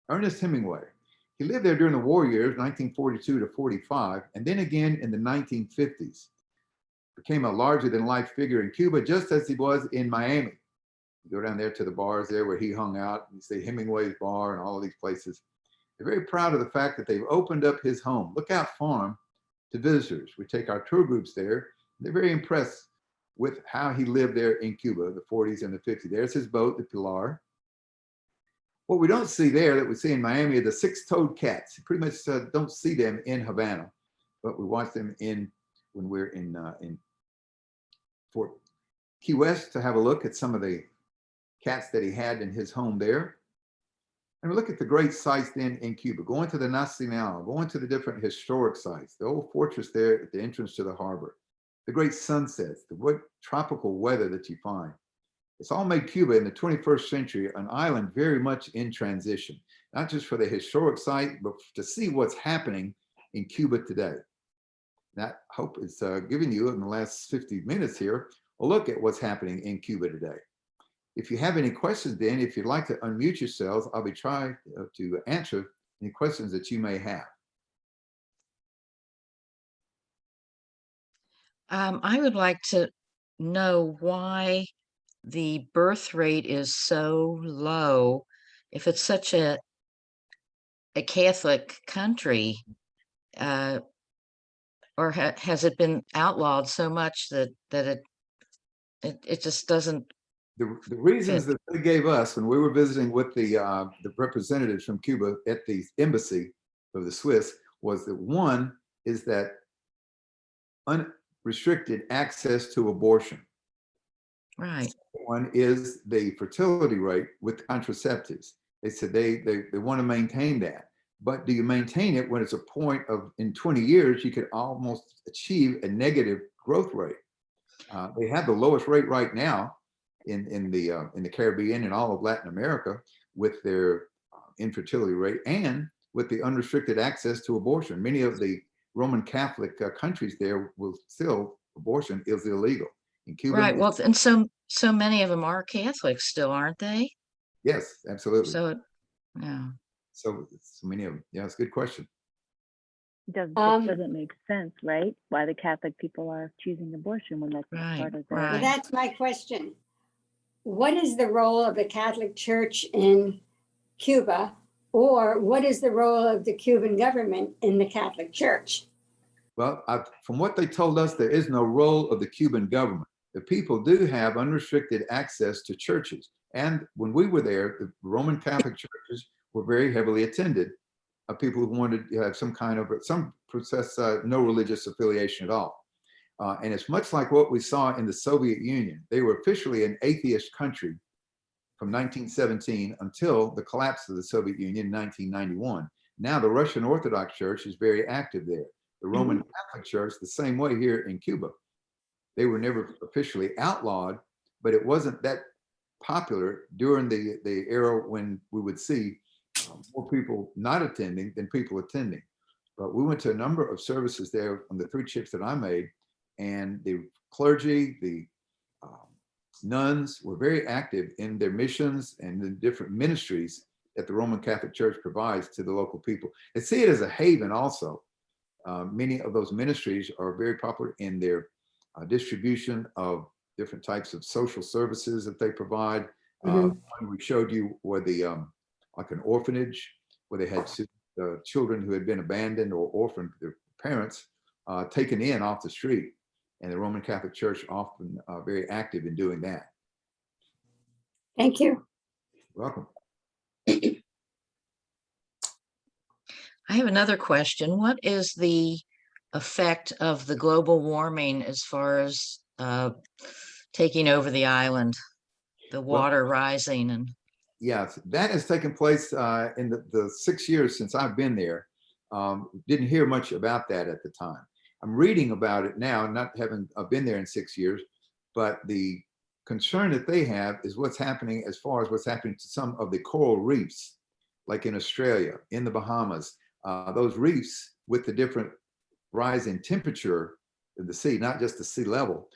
Ernest Hemingway. He lived there during the war years, 1942 to 45, and then again in the 1950s. Became a larger than life figure in Cuba, just as he was in Miami. You go down there to the bars there where he hung out, and you see Hemingway's bar and all of these places. They're very proud of the fact that they've opened up his home, Lookout Farm, to visitors. We take our tour groups there. They're very impressed with how he lived there in Cuba, the 40s and the 50s. There's his boat, the Pilar. What we don't see there that we see in Miami are the six-toed cats. You pretty much don't see them in Havana, but we watch them when we're in Fort Key West to have a look at some of the cats that he had in his home there. And we look at the great sites then in Cuba, going to the Nacional, going to the different historic sites, the old fortress there at the entrance to the harbor, the great sunsets, the what tropical weather that you find. It's all made Cuba in the 21st century an island very much in transition, not just for the historic site, but to see what's happening in Cuba today. That hope is giving you in the last 50 minutes here a look at what's happening in Cuba today. If you have any questions, then if you'd like to unmute yourselves, I'll be trying to answer any questions that you may have. I would like to know why the birth rate is so low if it's such a Catholic country, or has it been outlawed so much that it just doesn't The reasons fit? that they gave us when we were visiting with the representatives from Cuba at the embassy of the Swiss was that one is that unrestricted access to abortion. Right. One is the fertility rate with contraceptives. They said they want to maintain that. But do you maintain it when it's a point of in 20 years, you could almost achieve a negative growth rate? They have the lowest rate right now in the Caribbean and all of Latin America with their infertility rate and with the unrestricted access to abortion. Many of the Roman Catholic countries there will still, abortion is illegal. In Cuba, Right. Well, and so many of them are Catholics still, aren't they? yes, absolutely. So, yeah. So many of them. Yeah, it's a good question. It doesn't make sense, right? Why the Catholic people are choosing abortion when that's not part of their. Right. Well, that's my question. What is the role of the Catholic Church in Cuba, or what is the role of the Cuban government in the Catholic Church? Well, from what they told us, there is no role of the Cuban government. The people do have unrestricted access to churches. And when we were there, the Roman Catholic churches were very heavily attended. People who wanted to have some process no religious affiliation at all. And it's much like what we saw in the Soviet Union. They were officially an atheist country from 1917 until the collapse of the Soviet Union in 1991. Now the Russian Orthodox Church is very active there. The Roman Catholic Church, the same way here in Cuba. They were never officially outlawed, but it wasn't that popular during the era when we would see more people not attending than people attending. But we went to a number of services there on the 3 trips that I made, and the clergy, the nuns were very active in their missions and the different ministries that the Roman Catholic Church provides to the local people. They see it as a haven also. Many of those ministries are very popular in their distribution of different types of social services that they provide. We showed you where the like an orphanage where they had children who had been abandoned or orphaned, their parents taken in off the street, and the Roman Catholic Church often very active in doing that. Thank you. You're welcome. I have another question. What is the effect of the global warming as far as taking over the island, the water rising and Yeah, that has taken place in the 6 years since I've been there. Didn't hear much about that at the time. I'm reading about it now, not having been there in 6 years, but the concern that they have is what's happening as far as what's happening to some of the coral reefs, like in Australia, in the Bahamas. Those reefs with the different rise in temperature of the sea, not just the sea level,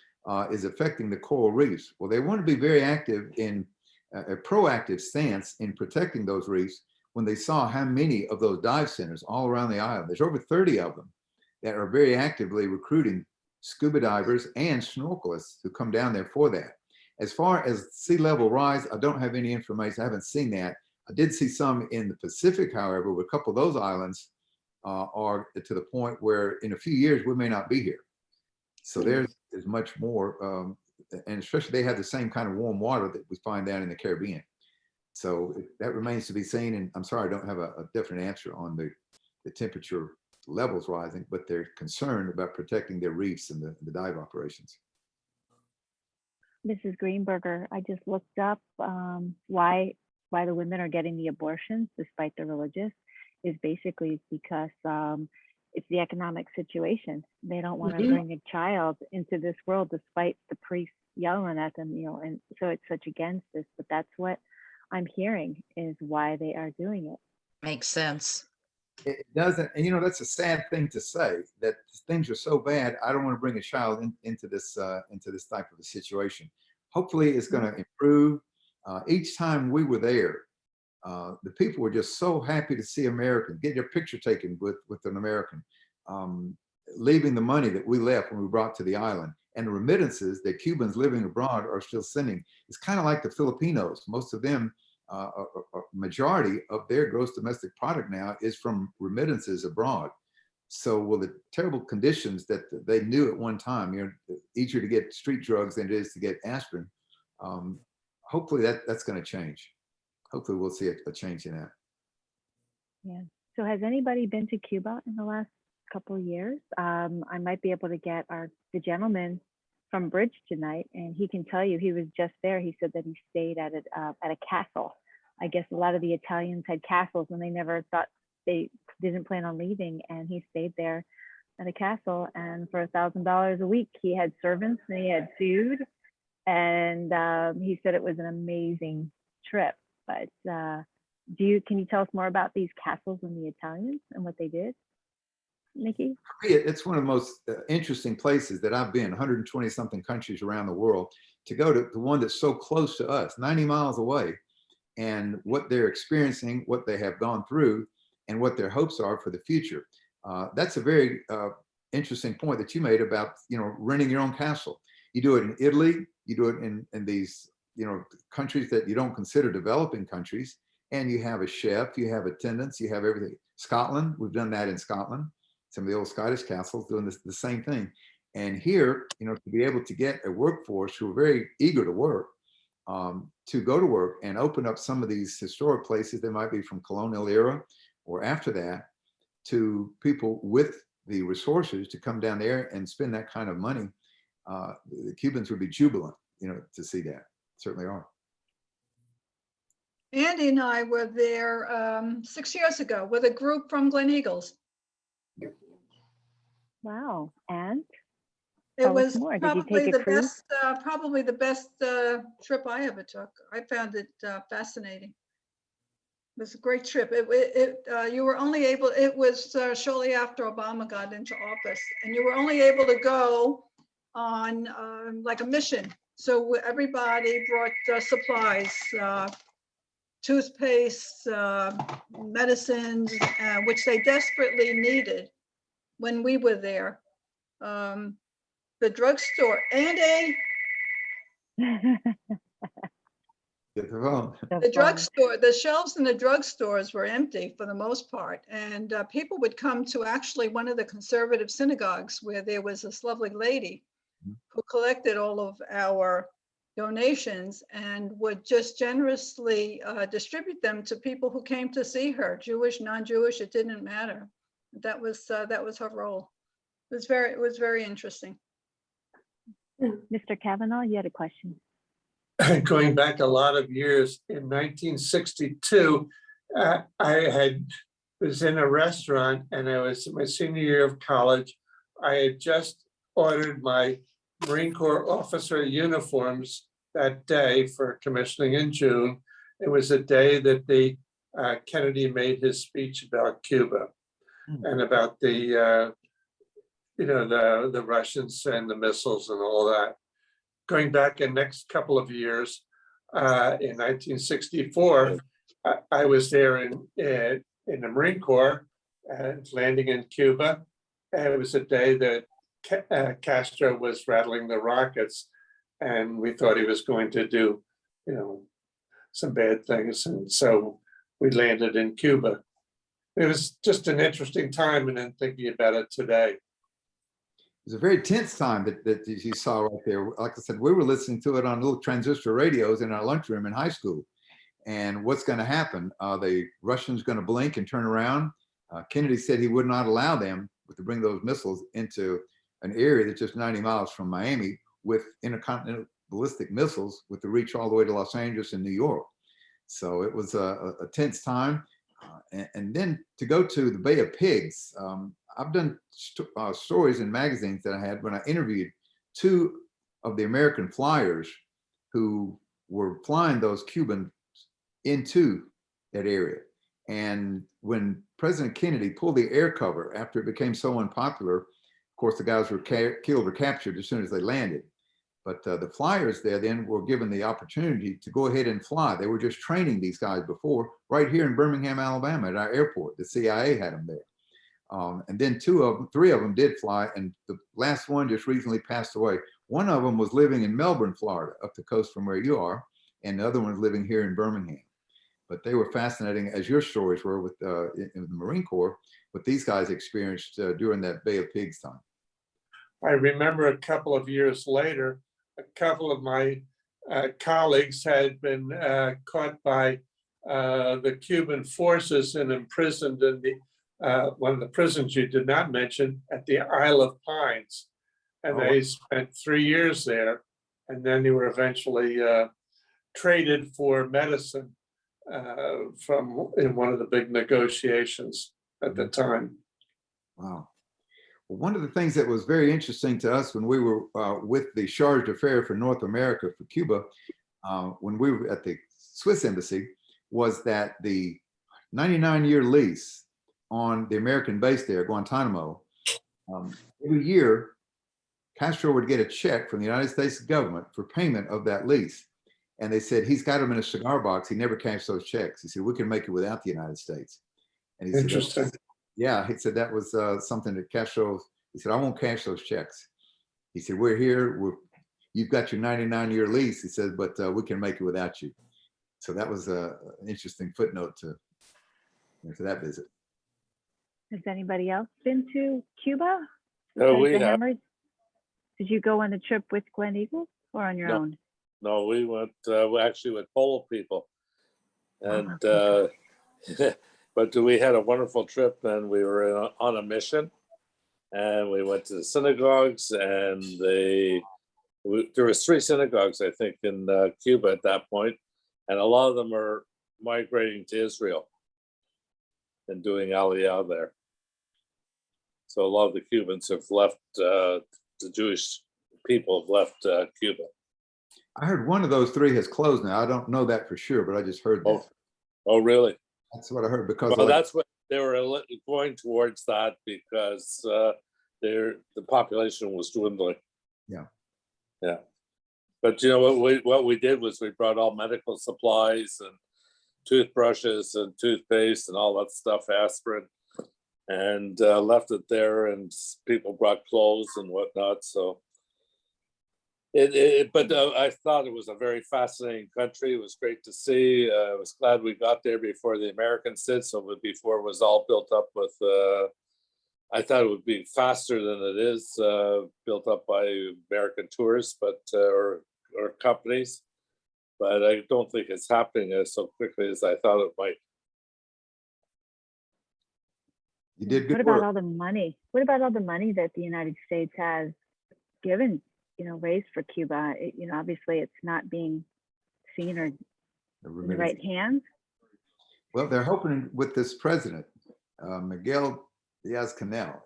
is affecting the coral reefs. Well, they want to be very active in a proactive stance in protecting those reefs when they saw how many of those dive centers all around the island, there's over 30 of them that are very actively recruiting scuba divers and snorkelists who come down there for that. As far as sea level rise, I don't have any information. I haven't seen that. I did see some in the Pacific, however, with a couple of those islands are to the point where in a few years we may not be here. So there's much more, and especially they have the same kind of warm water that we find down in the Caribbean. So that remains to be seen. And I'm sorry, I don't have a definite answer on the temperature levels rising, but they're concerned about protecting their reefs and the dive operations. Mrs. Greenberger, I just looked up why the women are getting the abortions despite the religious is basically because it's the economic situation. They don't want to bring a child into this world despite the priest yelling at them, and so it's such against this, but that's what I'm hearing is why they are doing it. Makes sense. It doesn't, and that's a sad thing to say, that things are so bad. I don't want to bring a child into this type of a situation. Hopefully it's going to improve. Each time we were there, the people were just so happy to see Americans, get their picture taken with an American, leaving the money that we left when we brought to the island, and the remittances that Cubans living abroad are still sending. It's kind of like the Filipinos. Most of them, a majority of their gross domestic product now is from remittances abroad. So with the terrible conditions that they knew at one time, easier to get street drugs than it is to get aspirin. Hopefully that's going to change. Hopefully we'll see a change in that. Yeah. So has anybody been to Cuba in the last couple of years? I might be able to get the gentleman from Bridge tonight, and he can tell you he was just there. He said that he stayed at a castle. I guess a lot of the Italians had castles and they never thought they didn't plan on leaving, and he stayed there at a castle, and for $1,000 a week he had servants and he had food, and he said it was an amazing trip. But can you tell us more about these castles and the Italians and what they did, Niki? It's one of the most interesting places that I've been, 120 something countries around the world, to go to the one that's so close to us, 90 miles away, and what they're experiencing, what they have gone through, and what their hopes are for the future. That's a very interesting point that you made about, renting your own castle. You do it in Italy, you do it in these, countries that you don't consider developing countries, and you have a chef, you have attendants, you have everything. Scotland, we've done that in Scotland. Some of the old Scottish castles doing the same thing. And here, to be able to get a workforce who are very eager to work, to go to work and open up some of these historic places that might be from colonial era or after that, to people with the resources to come down there and spend that kind of money. The Cubans would be jubilant, to see that. Certainly are. Andy and I were there 6 years ago with a group from Gleneagles. Wow. And It was probably the best trip I ever took. I found it fascinating. It was a great trip. You were only able, it was shortly after Obama got into office, and you were only able to go on like a mission. So everybody brought supplies, toothpaste, medicines, which they desperately needed when we were there. The drugstore and the drugstore, the shelves in the drugstores were empty for the most part. And people would come to actually one of the conservative synagogues where there was this lovely lady who collected all of our donations and would just generously distribute them to people who came to see her, Jewish, non-Jewish, it didn't matter. That was her role. It was very interesting. Mr. Kavanaugh, you had a question. going back a lot of years, in 1962, I was in a restaurant, and I was in my senior year of college. I had just ordered my Marine Corps officer uniforms that day for commissioning in June. It was a day that the Kennedy made his speech about Cuba and about the the Russians and the missiles and all that. Going back the next couple of years, in 1964, I was there in the Marine Corps and landing in Cuba. And it was a day that Castro was rattling the rockets, and we thought he was going to do, some bad things. And so we landed in Cuba. It was just an interesting time, and then thinking about it today. It was a very tense time that you saw right there. Like I said, we were listening to it on little transistor radios in our lunchroom in high school. And what's going to happen? The Russians going to blink and turn around? Kennedy said he would not allow them to bring those missiles into an area that's just 90 miles from Miami with intercontinental ballistic missiles with the reach all the way to Los Angeles and New York. So it was a tense time. And then to go to the Bay of Pigs, I've done stories in magazines that I had when I interviewed two of the American flyers who were flying those Cubans into that area. And when President Kennedy pulled the air cover after it became so unpopular, of course, the guys were killed or captured as soon as they landed. But the flyers there then were given the opportunity to go ahead and fly. They were just training these guys before, right here in Birmingham, Alabama, at our airport. The CIA had them there. And then three of them did fly, and the last one just recently passed away. One of them was living in Melbourne, Florida, up the coast from where you are, and the other one was living here in Birmingham. But they were fascinating, as your stories were with in the Marine Corps, what these guys experienced during that Bay of Pigs time. I remember a couple of years later, a couple of my colleagues had been caught by the Cuban forces and imprisoned in one of the prisons you did not mention, at the Isle of Pines. And they spent 3 years there, and then they were eventually traded for medicine in one of the big negotiations at the time. Wow. Well, one of the things that was very interesting to us when we were with the Charge d'Affaires for North America for Cuba, when we were at the Swiss embassy, was that the 99-year lease on the American base there, Guantanamo, every year, Castro would get a check from the United States government for payment of that lease. And they said, he's got them in a cigar box. He never cashed those checks. He said, we can make it without the United States. And he said, interesting. Yeah, he said that was something that Castro, he said, I won't cash those checks. He said, we're here, you've got your 99-year lease. He said, but we can make it without you. So that was an interesting footnote to that visit. Has anybody else been to Cuba? No, we have. Did you go on the trip with Gleneagles or on your own? No, we went actually with Polo people, and but we had a wonderful trip, and we were on a mission, and we went to the synagogues, and there was 3 synagogues, I think, in Cuba at that point, and a lot of them are migrating to Israel and doing Aliyah there. So a lot of the Cubans have left, the Jewish people have left Cuba. I heard one of those 3 has closed now. I don't know that for sure, but I just heard that. Oh, really? That's what I heard because that's what they were going towards, that because the population was dwindling. Yeah. But what we did was we brought all medical supplies and toothbrushes and toothpaste and all that stuff, aspirin, and left it there, and people brought clothes and whatnot. So but I thought it was a very fascinating country. It was great to see. I was glad we got there before the Americans did, so before it was all built up with, I thought it would be faster than it is, built up by American tourists, or companies. But I don't think it's happening so quickly as I thought it might. You did good What about work. all the money? What about all the money that the United States has given, raised for Cuba? Obviously it's not being vaccine are in the remittance. right hands? Well, they're hoping with this president, Miguel Diaz-Canel,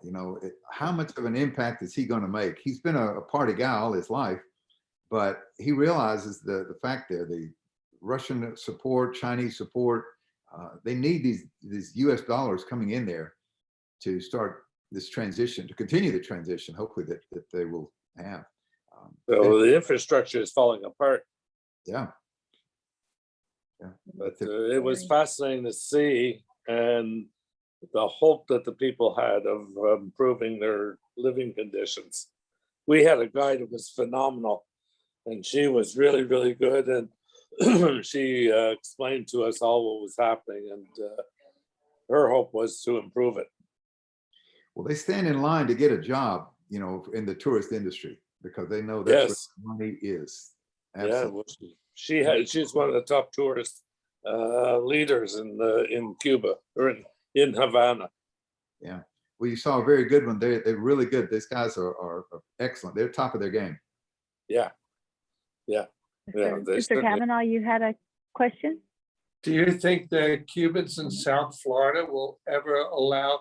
how much of an impact is he going to make? He's been a party guy all his life, but he realizes the fact there, the Russian support, Chinese support, they need these US dollars coming in there to start this transition, to continue the transition, hopefully that they will have. So the infrastructure is falling apart. Yeah. But it was fascinating to see, and the hope that the people had of improving their living conditions. We had a guide that was phenomenal, and she was really, really good. And she explained to us all what was happening, and her hope was to improve it. Well, they stand in line to get a job, in the tourist industry, because they know that's Yes. where money is. Yeah, well, she's one of the top tourist leaders in Cuba, or in Havana. Yeah. Well, you saw a very good one. They're really good. These guys are excellent. They're top of their game. Yeah. Mr. Kavanaugh, you had a question? Do you think the Cubans in South Florida will ever allow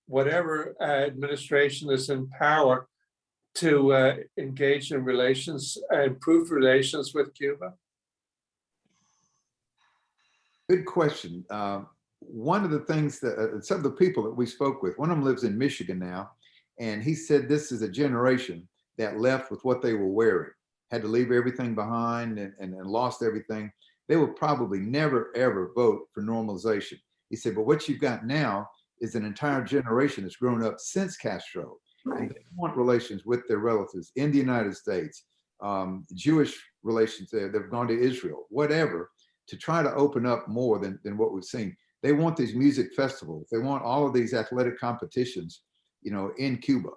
whatever administration is in power to engage in relations, improve relations with Cuba? Good question. One of the things that some of the people that we spoke with, one of them lives in Michigan now, and he said this is a generation that left with what they were wearing, had to leave everything behind and lost everything. They will probably never, ever vote for normalization. He said, but what you've got now is an entire generation that's grown up since Castro, and they want relations with their relatives in the United States, Jewish relations there. They've gone to Israel, whatever, to try to open up more than what we've seen. They want these music festivals. They want all of these athletic competitions, in Cuba.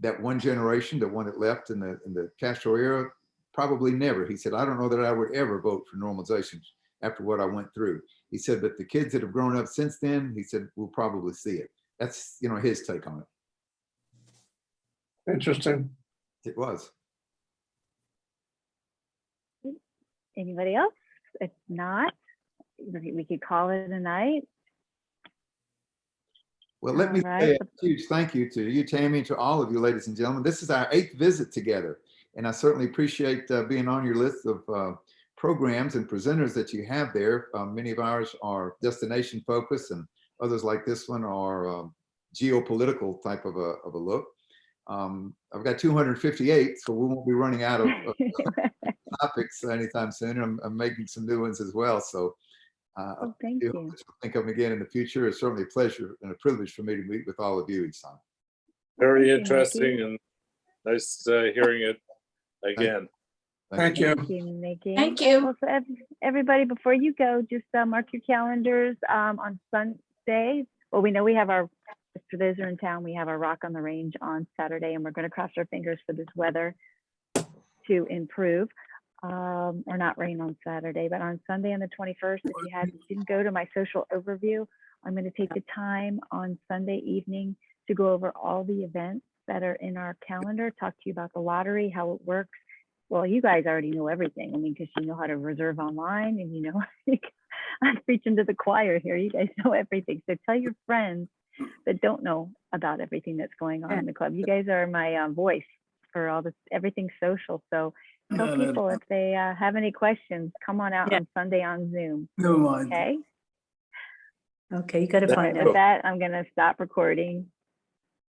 That one generation, the one that left in the Castro era, probably never. He said, I don't know that I would ever vote for normalization after what I went through. He said, but the kids that have grown up since then, he said, we'll probably see it. That's, his take on it. Interesting. It was. Anybody else? If not, we could call it a night. Well, let me say a huge thank you to you, Tammy, and to all of you, ladies and gentlemen. This is our 8th visit together, and I certainly appreciate being on your list of programs and presenters that you have there. Many of ours are destination focused, and others like this one are geopolitical type of a look. I've got 258, so we won't be running out of topics anytime soon. I'm making some new ones as well. So thank you. Think of them again in the future. It's certainly a pleasure and a privilege for me to meet with all of you each time. Very interesting and nice hearing it again. Thank you. Thank you, Niki. Thank you. Well, so everybody, before you go, just mark your calendars on Sunday. Well, we know we have for those who are in town, we have our Rock on the Range on Saturday, and we're going to cross our fingers for this weather to improve. Or not rain on Saturday, but on Sunday on the 21st, if you didn't go to my social overview, I'm going to take the time on Sunday evening to go over all the events that are in our calendar, talk to you about the lottery, how it works. Well, you guys already know everything. I mean, because you know how to reserve online, and I'm preaching to the choir here. You guys know everything. So tell your friends that don't know about everything that's going on in the club. You guys are my voice for all this, everything social. So tell people if they have any questions, come on out on Sunday on Zoom. Never mind. Okay. Okay, you got to find With out. that, I'm going to stop recording.